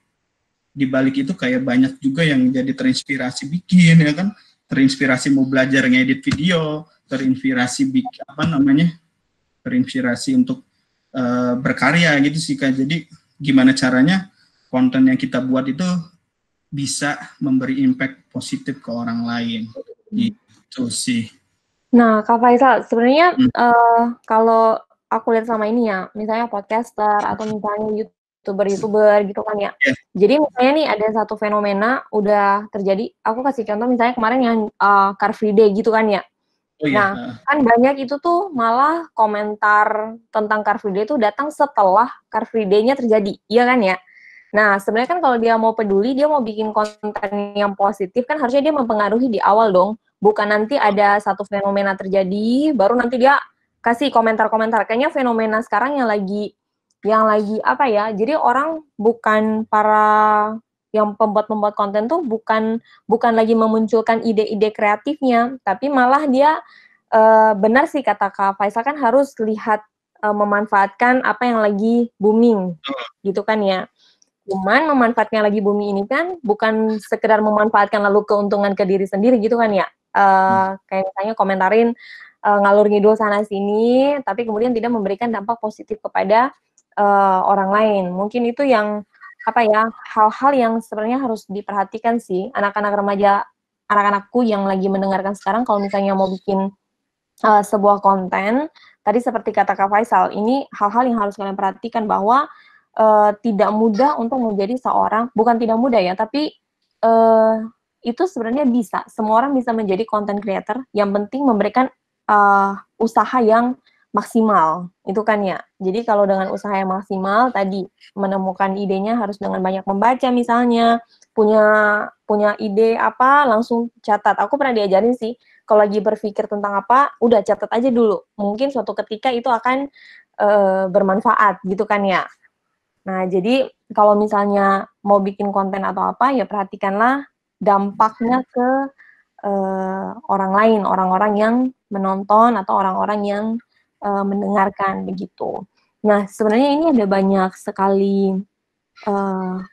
di balik itu kayak banyak juga yang jadi terinspirasi bikin ya kan, terinspirasi mau belajar ngedit video, terinspirasi terinspirasi untuk berkarya gitu sih Kak. Jadi gimana caranya konten yang kita buat itu bisa memberi impact positif ke orang lain, gitu sih. Nah, Kak Faisal, sebenarnya kalau aku lihat sama ini ya, misalnya podcaster atau misalnya YouTuber gitu kan ya. Yeah. Jadi misalnya nih ada satu fenomena udah terjadi, aku kasih contoh misalnya kemarin yang Car Free Day gitu kan ya. Oh, yeah. Nah, kan banyak itu tuh malah komentar tentang Car Free Day itu datang setelah Car Free Day-nya terjadi, iya kan ya? Nah, sebenarnya kan kalau dia mau peduli, dia mau bikin konten yang positif, kan harusnya dia mempengaruhi di awal dong. Bukan nanti ada satu fenomena terjadi, baru nanti dia kasih komentar-komentar. Kayaknya fenomena sekarang yang lagi apa ya, jadi orang bukan yang pembuat konten tuh bukan lagi memunculkan ide-ide kreatifnya, tapi malah dia benar sih kata Kak Faisal, kan harus lihat memanfaatkan apa yang lagi booming, gitu kan ya. Cuman memanfaatkan lagi bumi ini kan bukan sekedar memanfaatkan lalu keuntungan ke diri sendiri gitu kan ya. Kayak misalnya komentarin ngalur ngidul sana sini, tapi kemudian tidak memberikan dampak positif kepada orang lain. Mungkin itu yang hal-hal yang sebenarnya harus diperhatikan sih anak-anak remaja, anak-anakku yang lagi mendengarkan sekarang. Kalau misalnya mau bikin sebuah konten, tadi seperti kata Kak Faisal, ini hal-hal yang harus kalian perhatikan bahwa tidak mudah untuk menjadi seorang, bukan tidak mudah ya, tapi itu sebenarnya bisa, semua orang bisa menjadi content creator, yang penting memberikan usaha yang maksimal, itu kan ya. Jadi kalau dengan usaha yang maksimal, tadi menemukan idenya harus dengan banyak membaca misalnya, punya ide apa, langsung catat. Aku pernah diajarin sih, kalau lagi berpikir tentang apa, udah catat aja dulu, mungkin suatu ketika itu akan bermanfaat, gitu kan ya. Nah, jadi kalau misalnya mau bikin konten atau apa, ya perhatikanlah dampaknya ke orang lain, orang-orang yang menonton atau orang-orang yang mendengarkan, begitu. Nah, sebenarnya ini ada banyak sekali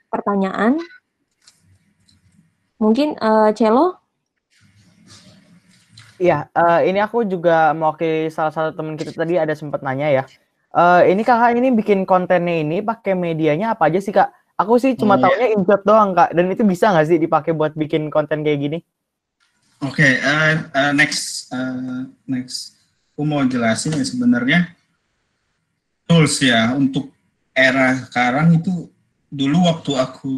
pertanyaan. Mungkin Celo? Iya, ini aku juga mewakili salah satu teman kita tadi ada sempat nanya ya. Ini kakak ini bikin kontennya ini pakai medianya apa aja sih Kak? Aku sih cuma taunya InShot doang Kak, dan itu bisa nggak sih dipakai buat bikin konten kayak gini? Oke, next. aku mau jelasin ya sebenarnya tools ya untuk era sekarang itu dulu waktu aku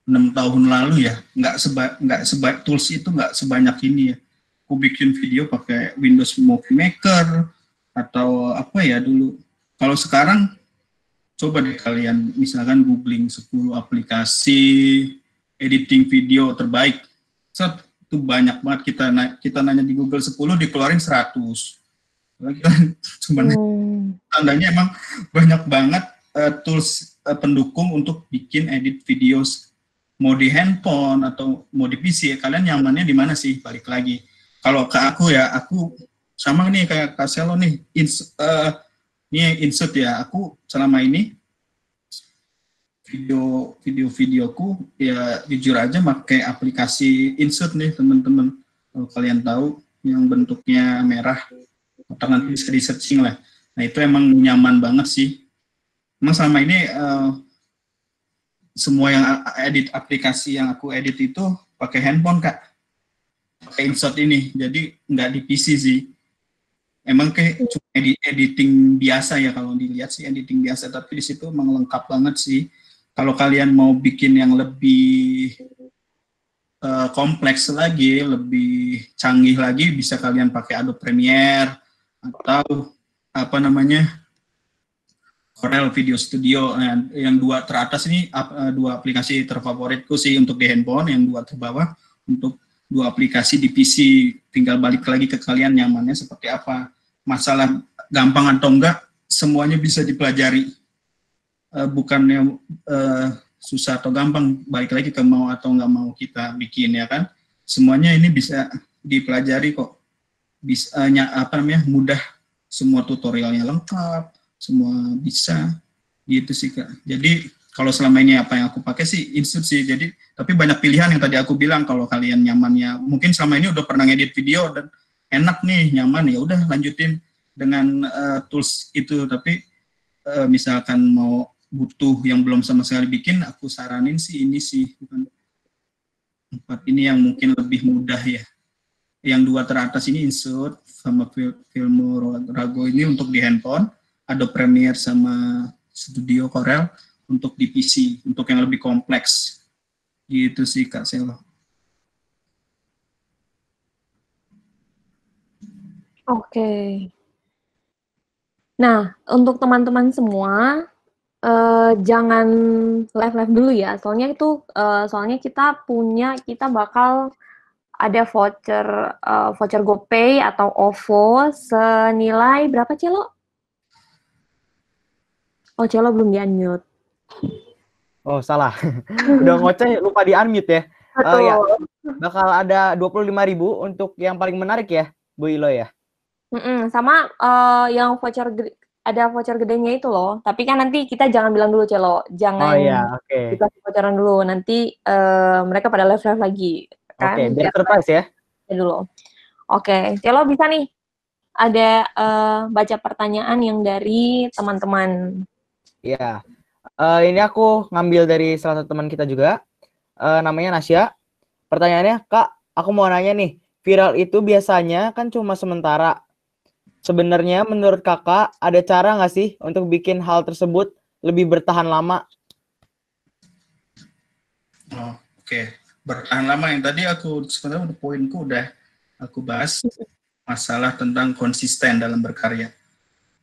6 tahun lalu ya nggak tools itu nggak sebanyak ini ya. Aku bikin video pakai Windows Movie Maker atau apa ya dulu. Kalau sekarang coba deh kalian misalkan googling 10 aplikasi editing video terbaik. Itu banyak banget kita nanya di Google 10 dikeluarin 100. Cuman tandanya emang banyak banget tools pendukung untuk bikin edit videos, mau di handphone atau mau di PC. Kalian nyamannya di mana sih? Balik lagi. Kalau ke aku ya, aku sama nih kayak Kak Selo nih, insert ya. Aku selama ini videoku ya jujur aja pakai aplikasi insert nih teman-teman. Kalau kalian tahu yang bentuknya merah, atau nanti bisa di searching lah. Nah itu emang nyaman banget sih. Emang selama ini semua yang aplikasi yang aku edit itu pakai handphone Kak, pakai insert ini. Jadi nggak di PC sih. Emang kayak cuma editing biasa ya kalau dilihat sih editing biasa, tapi di situ emang lengkap banget sih. Kalau kalian mau bikin yang lebih kompleks lagi, lebih canggih lagi, bisa kalian pakai Adobe Premiere atau apa namanya Corel Video Studio. Nah, yang dua teratas ini dua aplikasi terfavoritku sih untuk di handphone, yang dua terbawah untuk dua aplikasi di PC. Tinggal balik lagi ke kalian nyamannya seperti apa. Masalah gampang atau enggak, semuanya bisa dipelajari. Bukannya susah atau gampang, balik lagi ke mau atau nggak mau kita bikin ya kan. Semuanya ini bisa dipelajari kok. Bisa mudah, semua tutorialnya lengkap, semua bisa gitu sih Kak. Jadi kalau selama ini apa yang aku pakai sih insert sih. Jadi tapi banyak pilihan yang tadi aku bilang. Kalau kalian nyamannya mungkin selama ini udah pernah ngedit video dan enak nih, nyaman, ya udah lanjutin dengan tools itu. Tapi misalkan mau butuh yang belum sama sekali bikin, aku saranin sih ini sih, bukan 4 ini yang mungkin lebih mudah ya. Yang dua teratas ini insert sama Filmora ini untuk di handphone, Adobe Premiere sama Studio Corel untuk di PC, untuk yang lebih kompleks. Gitu sih Kak Selo. Oke. Nah, untuk teman-teman semua, jangan live dulu ya. Soalnya kita bakal ada voucher GoPay atau OVO senilai berapa Celo? Oh Celo belum di-unmute. Oh salah, udah ngoceh lupa di-unmute ya. Betul. Ya, bakal ada 25.000 untuk yang paling menarik ya, Bu Ilo ya. Sama yang ada voucher gedenya itu loh. Tapi kan nanti kita jangan bilang dulu Celo, jangan kita bocoran dulu. Nanti mereka pada live lagi. Kan? Oke, biar surprise ya. Dulu. Oke, Celo bisa nih. Ada baca pertanyaan yang dari teman-teman. Iya. Ini aku ngambil dari salah satu teman kita juga. Namanya Nasya. Pertanyaannya, Kak, aku mau nanya nih. Viral itu biasanya kan cuma sementara. Sebenarnya menurut Kakak ada cara nggak sih untuk bikin hal tersebut lebih bertahan lama? Oh, oke. Bertahan lama yang tadi aku sebenarnya poinku udah aku bahas, masalah tentang konsisten dalam berkarya.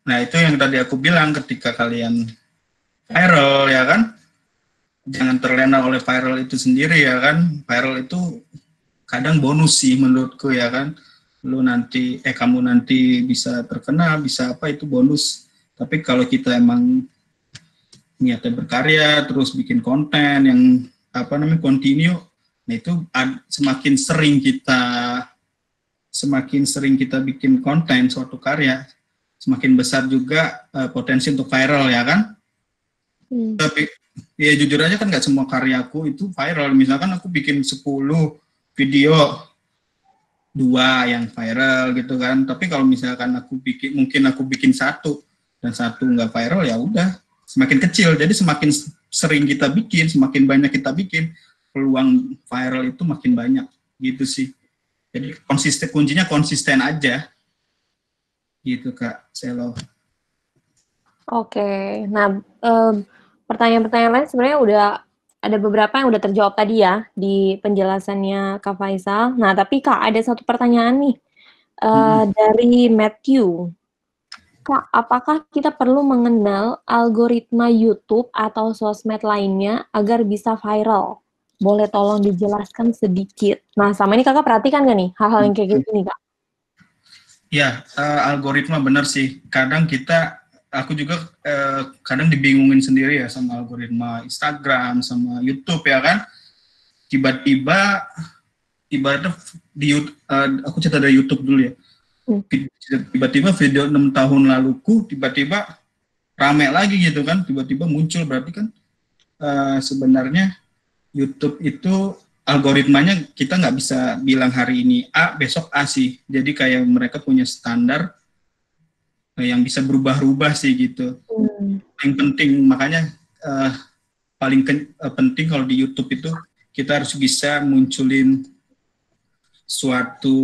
Nah itu yang tadi aku bilang, ketika kalian viral ya kan, jangan terlena oleh viral itu sendiri ya kan. Viral itu kadang bonus sih menurutku ya kan. Kamu nanti bisa terkenal, bisa apa, itu bonus. Tapi kalau kita emang niatnya berkarya, terus bikin konten yang continue, nah itu semakin sering kita bikin konten suatu karya, semakin besar juga potensi untuk viral ya kan. Tapi ya jujur aja kan nggak semua karyaku itu viral. Misalkan aku bikin 10 video, 2 yang viral gitu kan. Tapi kalau misalkan aku bikin 1 dan 1 nggak viral, ya udah semakin kecil. Jadi semakin sering kita bikin, semakin banyak kita bikin, peluang viral itu makin banyak gitu sih. Jadi kuncinya konsisten aja. Gitu Kak Selo. Oke, nah pertanyaan-pertanyaan lain sebenarnya udah ada beberapa yang udah terjawab tadi ya di penjelasannya Kak Faisal. Nah, tapi Kak ada satu pertanyaan nih dari Matthew. Kak, apakah kita perlu mengenal algoritma YouTube atau sosmed lainnya agar bisa viral? Boleh tolong dijelaskan sedikit. Nah, sama ini Kakak perhatikan nggak nih hal-hal yang kayak gini, Kak? Ya, algoritma benar sih. Kadang aku juga kadang dibingungin sendiri ya sama algoritma Instagram, sama YouTube ya kan. Tiba-tiba ibaratnya aku cerita dari YouTube dulu ya. Tiba-tiba video 6 tahun laluku tiba-tiba rame lagi gitu kan, tiba-tiba muncul, berarti kan sebenarnya YouTube itu algoritmanya kita nggak bisa bilang hari ini A, besok A sih. Jadi kayak mereka punya standar yang bisa berubah-ubah sih gitu. Yang penting, makanya paling penting kalau di YouTube itu kita harus bisa munculin suatu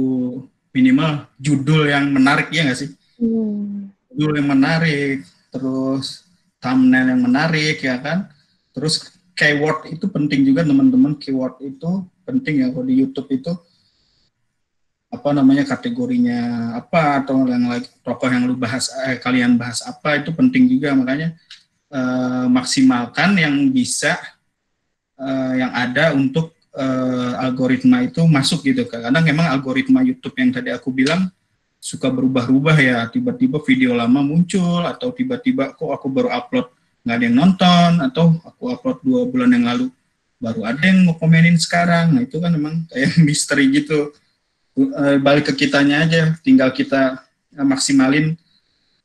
minimal judul yang menarik, ya nggak sih? Judul yang menarik, terus thumbnail yang menarik, ya kan? Terus keyword itu penting juga teman-teman, keyword itu penting ya kalau di YouTube itu, apa namanya, kategorinya apa, atau yang lagi tokoh yang lu bahas, kalian bahas apa, itu penting juga. Makanya maksimalkan yang bisa yang ada untuk algoritma itu masuk gitu. Karena memang algoritma YouTube yang tadi aku bilang suka berubah-ubah ya, tiba-tiba video lama muncul, atau tiba-tiba kok aku baru upload nggak ada yang nonton, atau aku upload 2 bulan yang lalu baru ada yang mau komenin sekarang. Nah itu kan memang kayak misteri gitu. Balik ke kitanya aja, tinggal kita maksimalin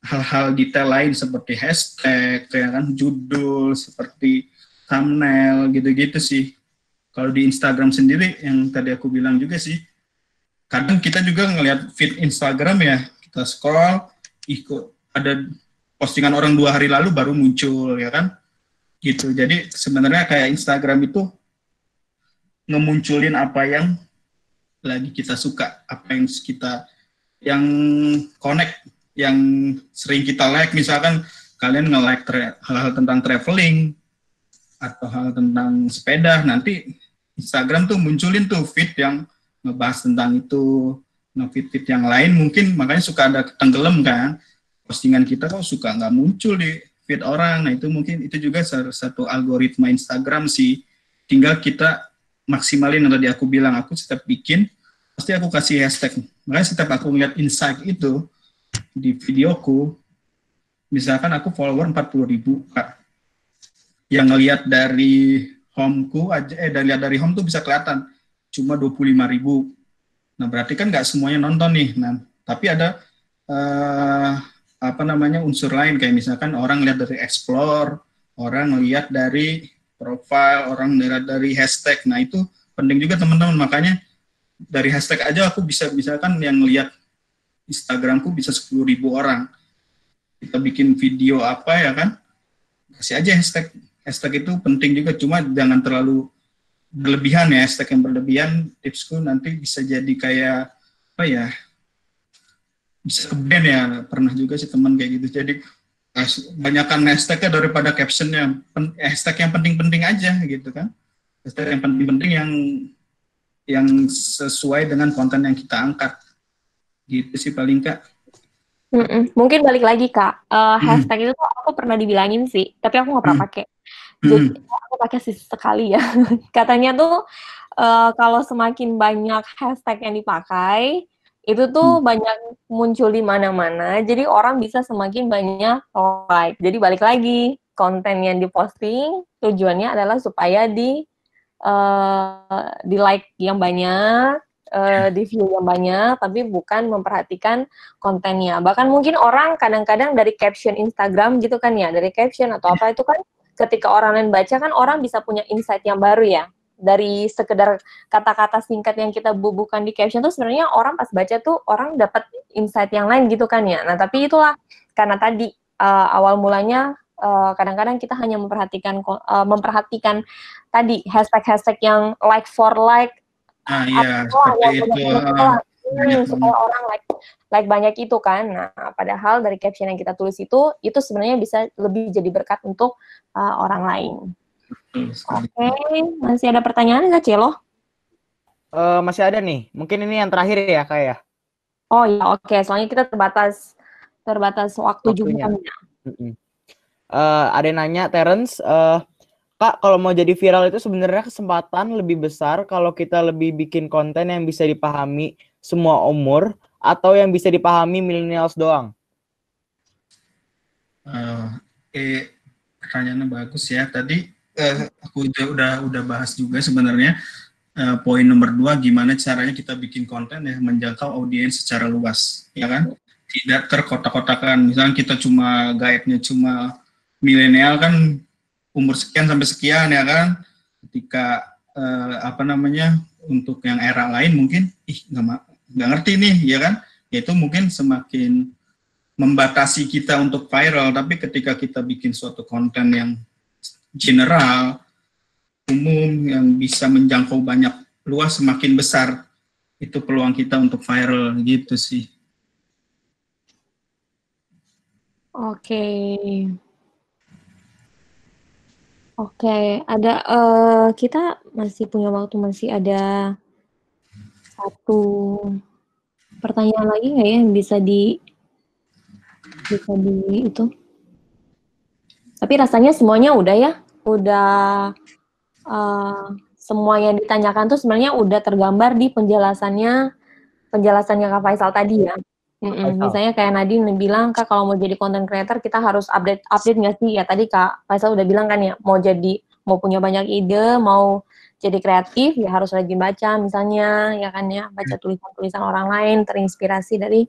hal-hal detail lain seperti hashtag, ya kan, judul, seperti thumbnail, gitu-gitu sih. Kalau di Instagram sendiri yang tadi aku bilang juga sih, kadang kita juga ngelihat feed Instagram ya, kita scroll, kok ada postingan orang 2 hari lalu baru muncul, ya kan, gitu. Jadi sebenarnya kayak Instagram itu ngemunculin apa yang lagi kita suka, apa yang kita yang connect, yang sering kita like. Misalkan kalian nge-like hal-hal tentang traveling atau hal tentang sepeda, nanti Instagram tuh munculin tuh feed yang ngebahas tentang itu. Nah, feed-feed yang lain mungkin makanya suka ada tenggelam kan, postingan kita kok suka nggak muncul di feed orang. Nah itu mungkin itu juga salah satu algoritma Instagram sih. Tinggal kita maksimalin yang tadi aku bilang, aku setiap bikin pasti aku kasih hashtag. Makanya setiap aku ngeliat insight itu di videoku, misalkan aku follower 40.000 Kak, yang ngelihat dari homeku aja, dari home tuh bisa kelihatan cuma 25.000. Nah berarti kan nggak semuanya nonton nih. Nah tapi ada apa namanya, unsur lain, kayak misalkan orang lihat dari explore, orang lihat dari profile, orang lihat dari hashtag. Nah itu penting juga teman-teman. Makanya dari hashtag aja aku bisa, misalkan yang lihat Instagramku bisa 10.000 orang. Kita bikin video apa ya kan, kasih aja hashtag. Hashtag itu penting juga, cuma jangan terlalu berlebihan ya. Hashtag yang berlebihan, tipsku nanti bisa jadi kayak apa ya, bisa ke-ban ya. Pernah juga sih teman kayak gitu. Jadi banyakkan hashtagnya daripada captionnya. Hashtag yang penting-penting aja gitu kan. Hashtag yang penting-penting yang sesuai dengan konten yang kita angkat. Gitu sih paling Kak. Mungkin balik lagi Kak, hashtag itu tuh aku pernah dibilangin sih, tapi aku nggak pernah pakai. Jadi aku pakai sih sekali ya. Katanya tuh kalau semakin banyak hashtag yang dipakai, itu tuh banyak muncul di mana-mana. Jadi orang bisa semakin banyak like. Jadi balik lagi, konten yang diposting tujuannya adalah supaya di like yang banyak, di view yang banyak, tapi bukan memperhatikan kontennya. Bahkan mungkin orang kadang-kadang dari caption Instagram gitu kan ya, dari caption atau apa itu kan, ketika orang lain baca kan orang bisa punya insight yang baru ya. Dari sekedar kata-kata singkat yang kita bubuhkan di caption tuh sebenarnya orang pas baca tuh orang dapat insight yang lain gitu kan ya. Nah tapi itulah karena tadi awal mulanya kadang-kadang kita hanya memperhatikan tadi hashtag yang like for like. Iya, seperti itu. supaya orang like banyak itu kan. Nah, padahal dari caption yang kita tulis itu sebenarnya bisa lebih jadi berkat untuk orang lain. Oke, masih ada pertanyaan nggak, Celo? Masih ada nih. Mungkin ini yang terakhir ya, Kak ya. Oh ya, oke. Soalnya kita terbatas waktu juga. Ada yang nanya, Terence, Kak, kalau mau jadi viral itu sebenarnya kesempatan lebih besar kalau kita lebih bikin konten yang bisa dipahami semua umur atau yang bisa dipahami millennials doang? Pertanyaannya bagus ya. Tadi aku udah bahas juga sebenarnya. Poin nomor 2, gimana caranya kita bikin konten yang menjangkau audiens secara luas, ya kan? Tidak terkotak-kotakan. Misalnya kita cuma guide-nya cuma milenial kan, umur sekian sampai sekian, ya kan? Ketika untuk yang era lain mungkin nggak ngerti nih, ya kan? Itu mungkin semakin membatasi kita untuk viral. Tapi ketika kita bikin suatu konten yang general, umum, yang bisa menjangkau banyak luas, semakin besar itu peluang kita untuk viral, gitu sih. Oke, ada kita masih punya waktu, masih ada satu pertanyaan lagi nggak ya yang bisa di itu? Tapi rasanya semuanya udah ya, semua yang ditanyakan tuh sebenarnya udah tergambar di penjelasannya Kak Faisal tadi ya. Misalnya kayak Nadine bilang, Kak, kalau mau jadi content creator kita harus update nggak sih? Ya tadi Kak Faisal udah bilang kan ya, mau punya banyak ide, mau jadi kreatif ya harus rajin baca misalnya, ya kan ya, baca tulisan-tulisan orang lain, terinspirasi dari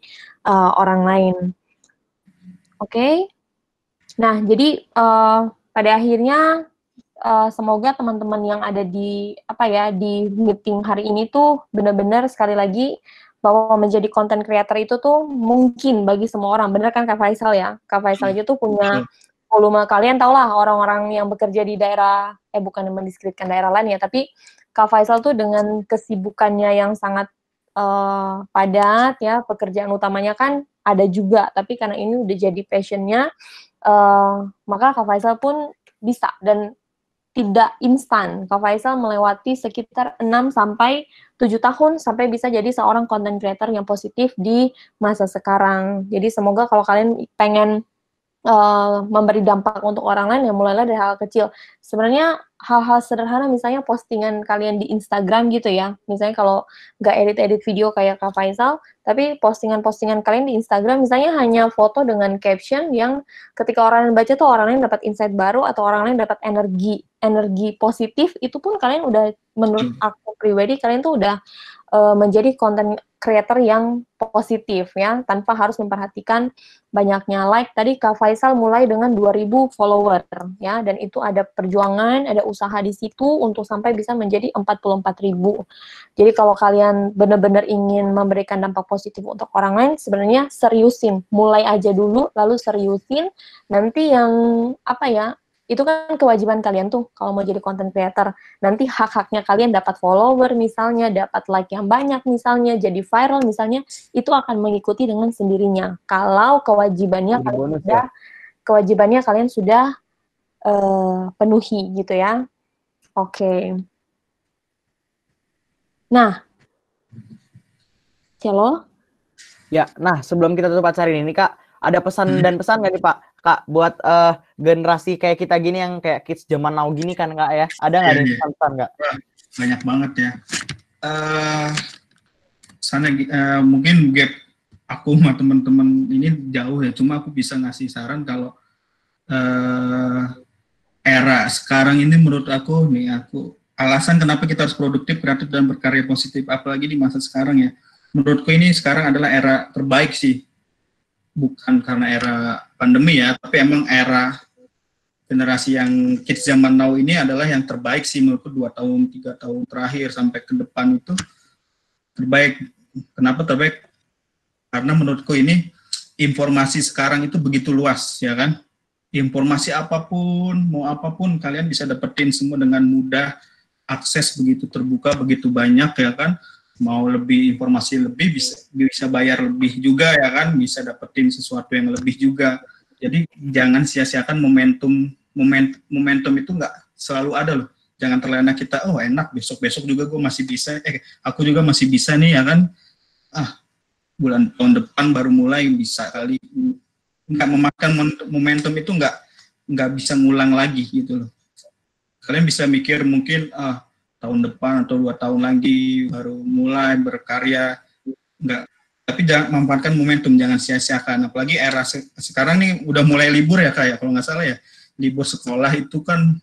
orang lain. Oke. Nah, jadi pada akhirnya semoga teman-teman yang ada di meeting hari ini tuh benar-benar sekali lagi bahwa menjadi content creator itu tuh mungkin bagi semua orang. Bener kan Kak Faisal ya? Kak Faisal itu punya volume, kalian tau lah orang-orang yang bekerja di daerah, bukan mendiskreditkan daerah lain ya, tapi Kak Faisal tuh dengan kesibukannya yang sangat padat ya, pekerjaan utamanya kan ada juga, tapi karena ini udah jadi passionnya, maka Kak Faisal pun bisa, dan tidak instan. Kak Faisal melewati sekitar 6-7 tahun sampai bisa jadi seorang content creator yang positif di masa sekarang. Jadi semoga kalau kalian pengen memberi dampak untuk orang lain, ya mulailah dari hal kecil. Sebenarnya hal-hal sederhana, misalnya postingan kalian di Instagram gitu ya, misalnya kalau nggak edit-edit video kayak Kak Faisal, tapi postingan-postingan kalian di Instagram misalnya hanya foto dengan caption yang ketika orang lain baca tuh orang lain dapat insight baru atau orang lain dapat energi positif, itu pun kalian udah, menurut aku pribadi, kalian tuh udah menjadi content creator yang positif ya, tanpa harus memperhatikan banyaknya like. Tadi Kak Faisal mulai dengan 2.000 follower ya, dan itu ada perjuangan, ada usaha di situ untuk sampai bisa menjadi 44.000. Jadi kalau kalian benar-benar ingin memberikan dampak positif untuk orang lain, sebenarnya seriusin, mulai aja dulu, lalu seriusin. Nanti yang itu kan kewajiban kalian tuh kalau mau jadi content creator. Nanti hak-haknya kalian dapat follower misalnya, dapat like yang banyak misalnya, jadi viral misalnya, itu akan mengikuti dengan sendirinya. Kalau kewajibannya kalian sudah penuhi gitu ya. Oke. Nah, Celo? Ya, nah sebelum kita tutup acara ini Kak, ada pesan dan pesan nggak nih Kak buat generasi kayak kita gini yang kayak kids zaman now gini kan Kak ya? Ada nggak nih pesan Kak? Banyak banget ya. Mungkin gap aku sama teman-teman ini jauh ya, cuma aku bisa ngasih saran kalau era sekarang ini menurut aku alasan kenapa kita harus produktif, kreatif, dan berkarya positif, apalagi di masa sekarang ya. Menurutku ini sekarang adalah era terbaik sih. Bukan karena era pandemi ya, tapi emang era generasi yang kids zaman now ini adalah yang terbaik sih menurutku. 2 tahun, 3 tahun terakhir sampai ke depan itu terbaik. Kenapa terbaik? Karena menurutku ini informasi sekarang itu begitu luas ya kan. Informasi apapun, mau apapun kalian bisa dapetin semua dengan mudah, akses begitu terbuka, begitu banyak ya kan. mau lebih informasi lebih bisa bayar lebih juga ya kan, bisa dapetin sesuatu yang lebih juga. Jadi jangan sia-siakan momentum itu nggak selalu ada loh. Jangan terlena kita, oh enak besok juga gue masih bisa, aku juga masih bisa nih ya kan, tahun depan baru mulai bisa kali. Nggak memakan momentum itu nggak bisa ngulang lagi gitu loh. Kalian bisa mikir mungkin tahun depan atau 2 tahun lagi baru mulai berkarya, enggak, tapi jangan memanfaatkan momentum, jangan sia-siakan. Apalagi era sekarang nih udah mulai libur ya kayak kalau nggak salah ya, libur sekolah itu kan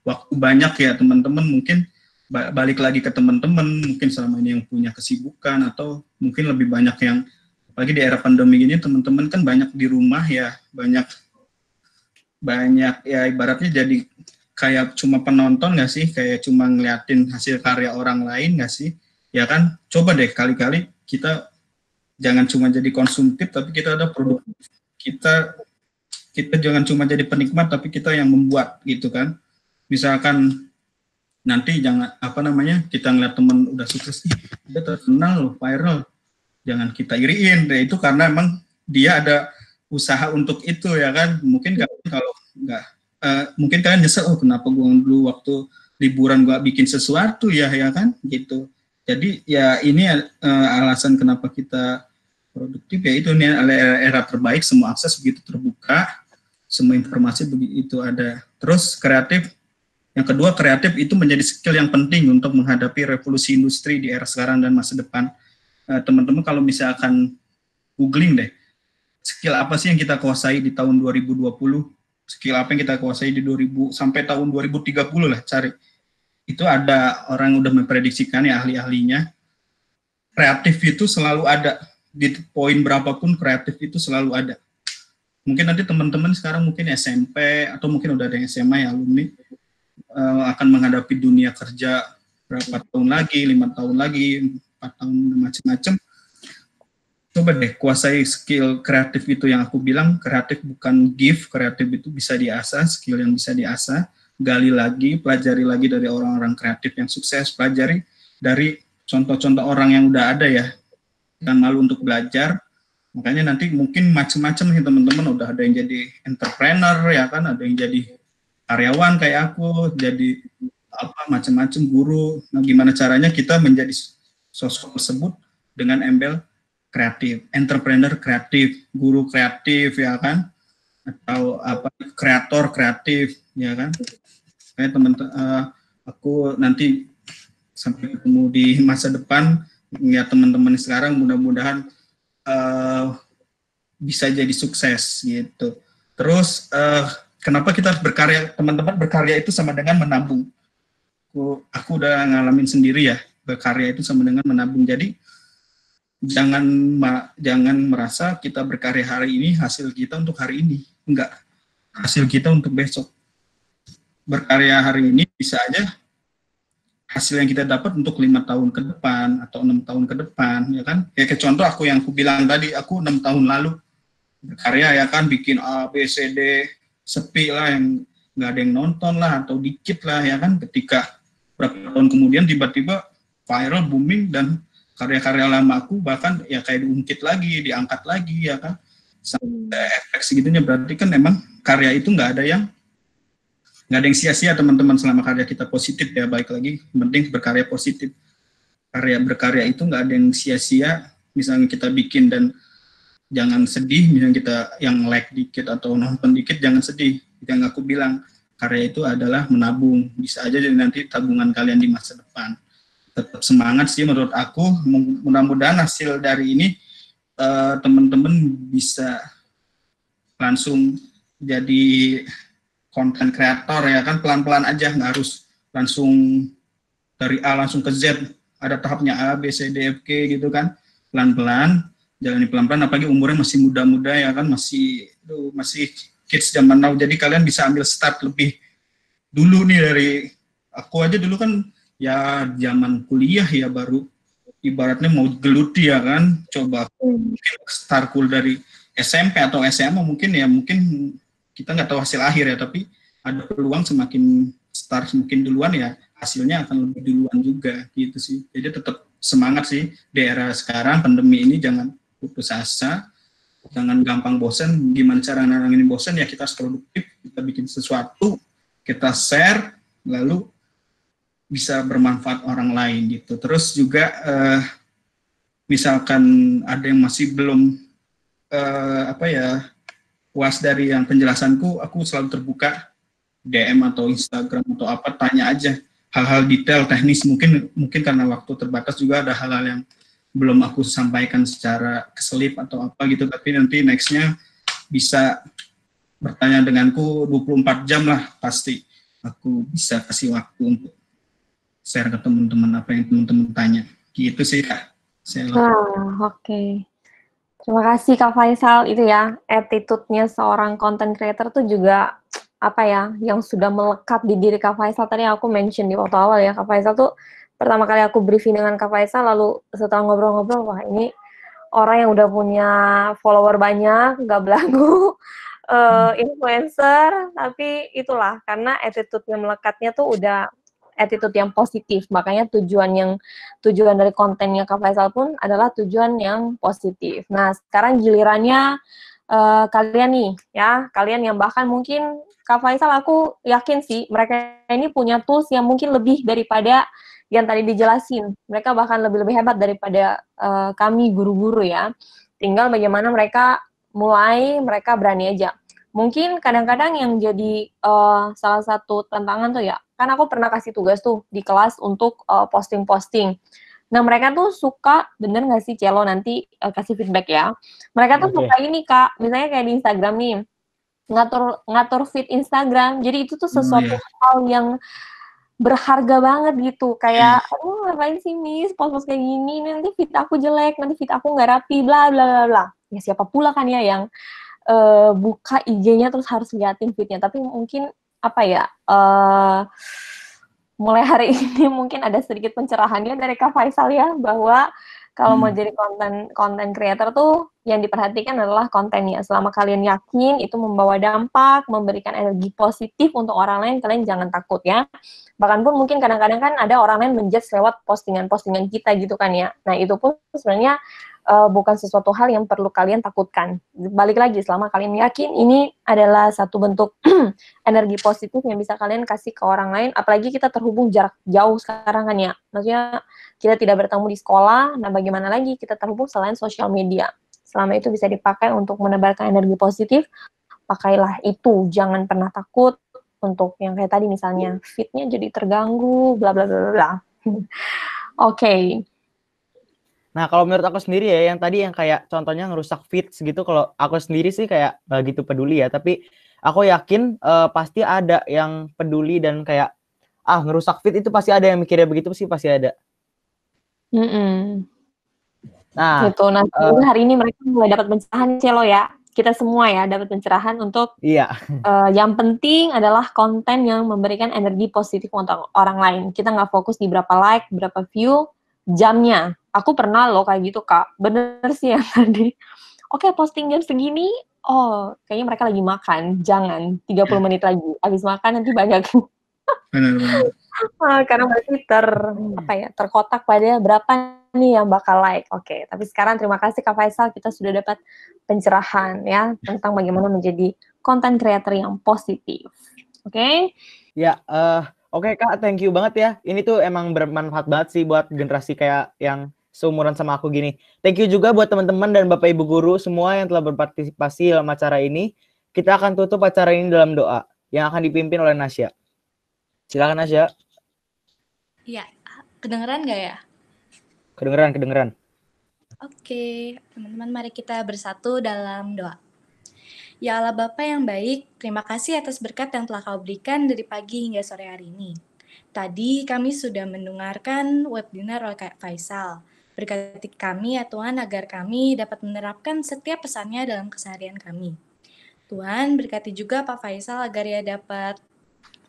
waktu banyak ya teman-teman, mungkin balik lagi ke teman-teman mungkin selama ini yang punya kesibukan, atau mungkin lebih banyak yang apalagi di era pandemi ini teman-teman kan banyak di rumah ya, banyak ya ibaratnya jadi kayak cuma penonton nggak sih, kayak cuma ngeliatin hasil karya orang lain nggak sih, ya kan? Coba deh kali-kali kita jangan cuma jadi konsumtif, tapi kita ada produk, kita jangan cuma jadi penikmat, tapi kita yang membuat gitu kan. Misalkan nanti jangan kita ngeliat teman udah sukses, dia terkenal loh, viral, jangan kita iriin deh, itu karena emang dia ada usaha untuk itu ya kan. Mungkin kalau nggak mungkin kalian nyesel, kenapa gue dulu waktu liburan gue bikin sesuatu ya kan gitu. Jadi ya ini alasan kenapa kita produktif, ya itu nih era terbaik, semua akses begitu terbuka, semua informasi begitu ada. Terus kreatif, yang kedua kreatif itu menjadi skill yang penting untuk menghadapi revolusi industri di era sekarang dan masa depan. Teman-teman kalau misalkan googling deh, skill apa sih yang kita kuasai di tahun 2020, skill apa yang kita kuasai di 2000 sampai tahun 2030 lah, cari. Itu ada orang udah memprediksikan ya, ahli-ahlinya. Kreatif itu selalu ada. Di poin berapapun kreatif itu selalu ada. Mungkin nanti teman-teman sekarang mungkin SMP atau mungkin udah ada yang SMA ya, alumni, akan menghadapi dunia kerja berapa tahun lagi, 5 tahun lagi, 4 tahun, macam-macam. Coba deh kuasai skill kreatif itu yang aku bilang. Kreatif bukan gift, kreatif itu bisa diasah, skill yang bisa diasah. Gali lagi, pelajari lagi dari orang-orang kreatif yang sukses, pelajari dari contoh-contoh orang yang udah ada ya. Jangan malu untuk belajar. Makanya nanti mungkin macam-macam nih teman-teman, udah ada yang jadi entrepreneur ya kan, ada yang jadi karyawan kayak aku, jadi macam-macam, guru. Nah, gimana caranya kita menjadi sosok tersebut dengan embel kreatif, entrepreneur kreatif, guru kreatif ya kan, atau kreator kreatif ya kan. Kayak aku nanti sampai ketemu di masa depan, ngeliat teman-teman sekarang mudah-mudahan bisa jadi sukses gitu. Terus kenapa kita berkarya, teman-teman berkarya itu sama dengan menabung. Aku udah ngalamin sendiri ya, berkarya itu sama dengan menabung. Jadi jangan merasa kita berkarya hari ini hasil kita untuk hari ini, enggak, hasil kita untuk besok. Berkarya hari ini bisa aja hasil yang kita dapat untuk 5 tahun ke depan atau 6 tahun ke depan ya kan. Kayak contoh yang aku bilang tadi, aku 6 tahun lalu berkarya ya kan, bikin A, B, C, D, sepi lah, yang nggak ada yang nonton lah atau dikit lah ya kan. Ketika berapa tahun kemudian tiba-tiba viral, booming, dan karya-karya lama aku bahkan ya kayak diungkit lagi, diangkat lagi ya kan, sampai efek segitunya. Berarti kan emang karya itu nggak ada yang sia-sia teman-teman, selama karya kita positif ya. Baik lagi, penting berkarya positif. Berkarya itu nggak ada yang sia-sia. Misalnya kita bikin dan jangan sedih, misalnya kita yang like dikit atau nonton dikit, jangan sedih. Yang aku bilang, karya itu adalah menabung, bisa aja jadi nanti tabungan kalian di masa depan. Tetap semangat sih menurut aku. Mudah-mudahan hasil dari ini teman-teman bisa langsung jadi konten kreator ya kan, pelan-pelan aja, nggak harus langsung dari A langsung ke Z, ada tahapnya A, B, C, D, F, G gitu kan, pelan-pelan, jalani pelan-pelan, apalagi umurnya masih muda-muda ya kan, masih kids zaman now, jadi kalian bisa ambil start lebih dulu nih. Dari aku aja dulu kan ya zaman kuliah ya, baru ibaratnya mau geluti ya kan, coba start cool dari SMP atau SMA mungkin kita nggak tahu hasil akhir ya, tapi ada peluang semakin start semakin duluan ya hasilnya akan lebih duluan juga gitu sih. Jadi tetap semangat sih di era sekarang pandemi ini, jangan putus asa, jangan gampang bosan. Gimana cara nangani bosan? Ya kita harus produktif, kita bikin sesuatu, kita share, lalu bisa bermanfaat orang lain gitu. Terus juga misalkan ada yang masih belum puas dari yang penjelasanku, aku selalu terbuka DM atau Instagram atau apa, tanya aja hal-hal detail teknis, mungkin karena waktu terbatas juga ada hal-hal yang belum aku sampaikan secara keselip atau apa gitu, tapi nanti nextnya bisa bertanya denganku 24 jam lah, pasti aku bisa kasih waktu untuk share ke teman-teman apa yang teman-teman tanya gitu sih Kak. Oke. Terima kasih Kak Faisal, itu ya, attitude-nya seorang content creator tuh juga apa ya, yang sudah melekat di diri Kak Faisal. Tadi aku mention di waktu awal ya, Kak Faisal tuh pertama kali aku briefing dengan Kak Faisal, lalu setelah ngobrol-ngobrol, wah ini orang yang udah punya follower banyak, nggak belagu, influencer, tapi itulah, karena attitude yang melekatnya tuh udah attitude yang positif, makanya tujuan dari kontennya Kak Faisal pun adalah tujuan yang positif. Nah, sekarang gilirannya kalian nih, ya, kalian yang bahkan mungkin Kak Faisal, aku yakin sih mereka ini punya tools yang mungkin lebih daripada yang tadi dijelasin. Mereka bahkan lebih hebat daripada kami guru-guru ya. Tinggal bagaimana mereka mereka berani aja. Mungkin kadang-kadang yang jadi salah satu tantangan tuh ya, kan aku pernah kasih tugas tuh di kelas untuk posting-posting. Nah, mereka tuh suka, bener nggak sih Celo, nanti kasih feedback ya. Mereka tuh suka ini Kak, misalnya kayak di Instagram nih, ngatur feed Instagram. Jadi itu tuh sesuatu hal yang berharga banget gitu. Kayak, aduh ngapain sih Miss, post-post kayak gini, nanti feed aku jelek, nanti feed aku nggak rapi, bla bla bla bla. Ya siapa pula kan ya yang buka IG-nya terus harus liatin feed-nya. Tapi mungkin apa ya, mulai hari ini mungkin ada sedikit pencerahannya dari Kak Faisal ya, bahwa kalau mau jadi konten creator tuh yang diperhatikan adalah kontennya. Selama kalian yakin itu membawa dampak, memberikan energi positif untuk orang lain, kalian jangan takut ya. Bahkan pun mungkin kadang-kadang kan ada orang lain menjudge lewat postingan-postingan kita gitu kan ya. Nah itu pun sebenarnya bukan sesuatu hal yang perlu kalian takutkan. Balik lagi, selama kalian yakin ini adalah satu bentuk energi positif yang bisa kalian kasih ke orang lain, apalagi kita terhubung jarak jauh sekarang kan ya. Maksudnya kita tidak bertemu di sekolah, nah bagaimana lagi kita terhubung selain sosial media. Selama itu bisa dipakai untuk menebarkan energi positif, pakailah itu. Jangan pernah takut untuk yang kayak tadi misalnya feed-nya jadi terganggu, bla bla bla bla. Oke. Nah, kalau menurut aku sendiri ya, yang tadi yang kayak contohnya ngerusak feed segitu, kalau aku sendiri sih kayak nggak gitu peduli ya, tapi aku yakin pasti ada yang peduli dan kayak, ngerusak feed itu pasti ada yang mikirnya begitu sih, pasti ada. Nah, gitu. Nah, hari ini mereka mulai dapat pencerahan Celo ya. Kita semua ya dapat pencerahan untuk yang penting adalah konten yang memberikan energi positif untuk orang lain. Kita nggak fokus di berapa like, berapa view, jamnya. Aku pernah loh kayak gitu Kak. Bener sih yang tadi. Oke, posting jam segini. Oh, kayaknya mereka lagi makan. Jangan 30 menit lagi. Habis makan nanti banyak. Benar. Karena berarti terkotak pada berapa nih yang bakal like. Oke, tapi sekarang terima kasih Kak Faisal, kita sudah dapat pencerahan ya tentang bagaimana menjadi content creator yang positif. Oke? Ya, oke Kak, thank you banget ya. Ini tuh emang bermanfaat banget sih buat generasi kayak yang seumuran sama aku gini. Thank you juga buat teman-teman dan Bapak Ibu guru semua yang telah berpartisipasi dalam acara ini. Kita akan tutup acara ini dalam doa yang akan dipimpin oleh Nasya. Silakan Nasya. Iya, kedengeran nggak ya? Kedengeran. Oke, teman-teman mari kita bersatu dalam doa. Ya Allah Bapa yang baik, terima kasih atas berkat yang telah Kau berikan dari pagi hingga sore hari ini. Tadi kami sudah mendengarkan webinar oleh Kak Faisal. Berkati kami ya Tuhan agar kami dapat menerapkan setiap pesannya dalam keseharian kami. Tuhan berkati juga Pak Faisal agar ia dapat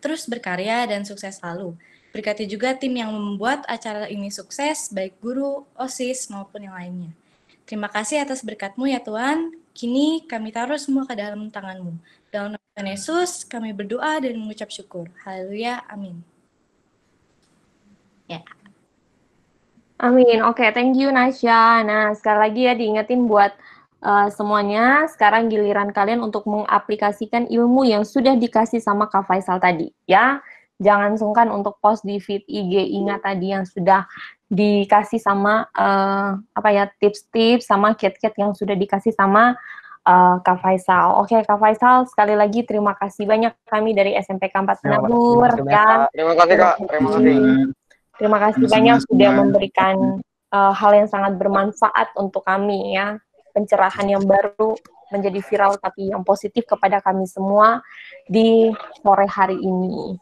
terus berkarya dan sukses selalu. Berkati juga tim yang membuat acara ini sukses, baik guru, OSIS, maupun yang lainnya. Terima kasih atas berkat-Mu ya Tuhan. Kini kami taruh semua ke dalam tangan-Mu. Dalam nama Tuhan Yesus, kami berdoa dan mengucap syukur. Haleluya, amin. Ya. Amin. Oke, thank you Nasya. Nah, sekali lagi ya diingetin buat semuanya, sekarang giliran kalian untuk mengaplikasikan ilmu yang sudah dikasih sama Kak Faisal tadi, ya. Jangan sungkan untuk post di feed IG Ingat tadi yang sudah dikasih sama tips-tips sama kiat-kiat yang sudah dikasih sama Kak Faisal. Oke, Kak Faisal, sekali lagi terima kasih banyak kami dari SMPK 4 Penabur ya. Terima kasih Kak, terima kasih. Terima kasih banyak sudah memberikan hal yang sangat bermanfaat untuk kami ya. Pencerahan yang baru menjadi viral tapi yang positif kepada kami semua di sore hari ini.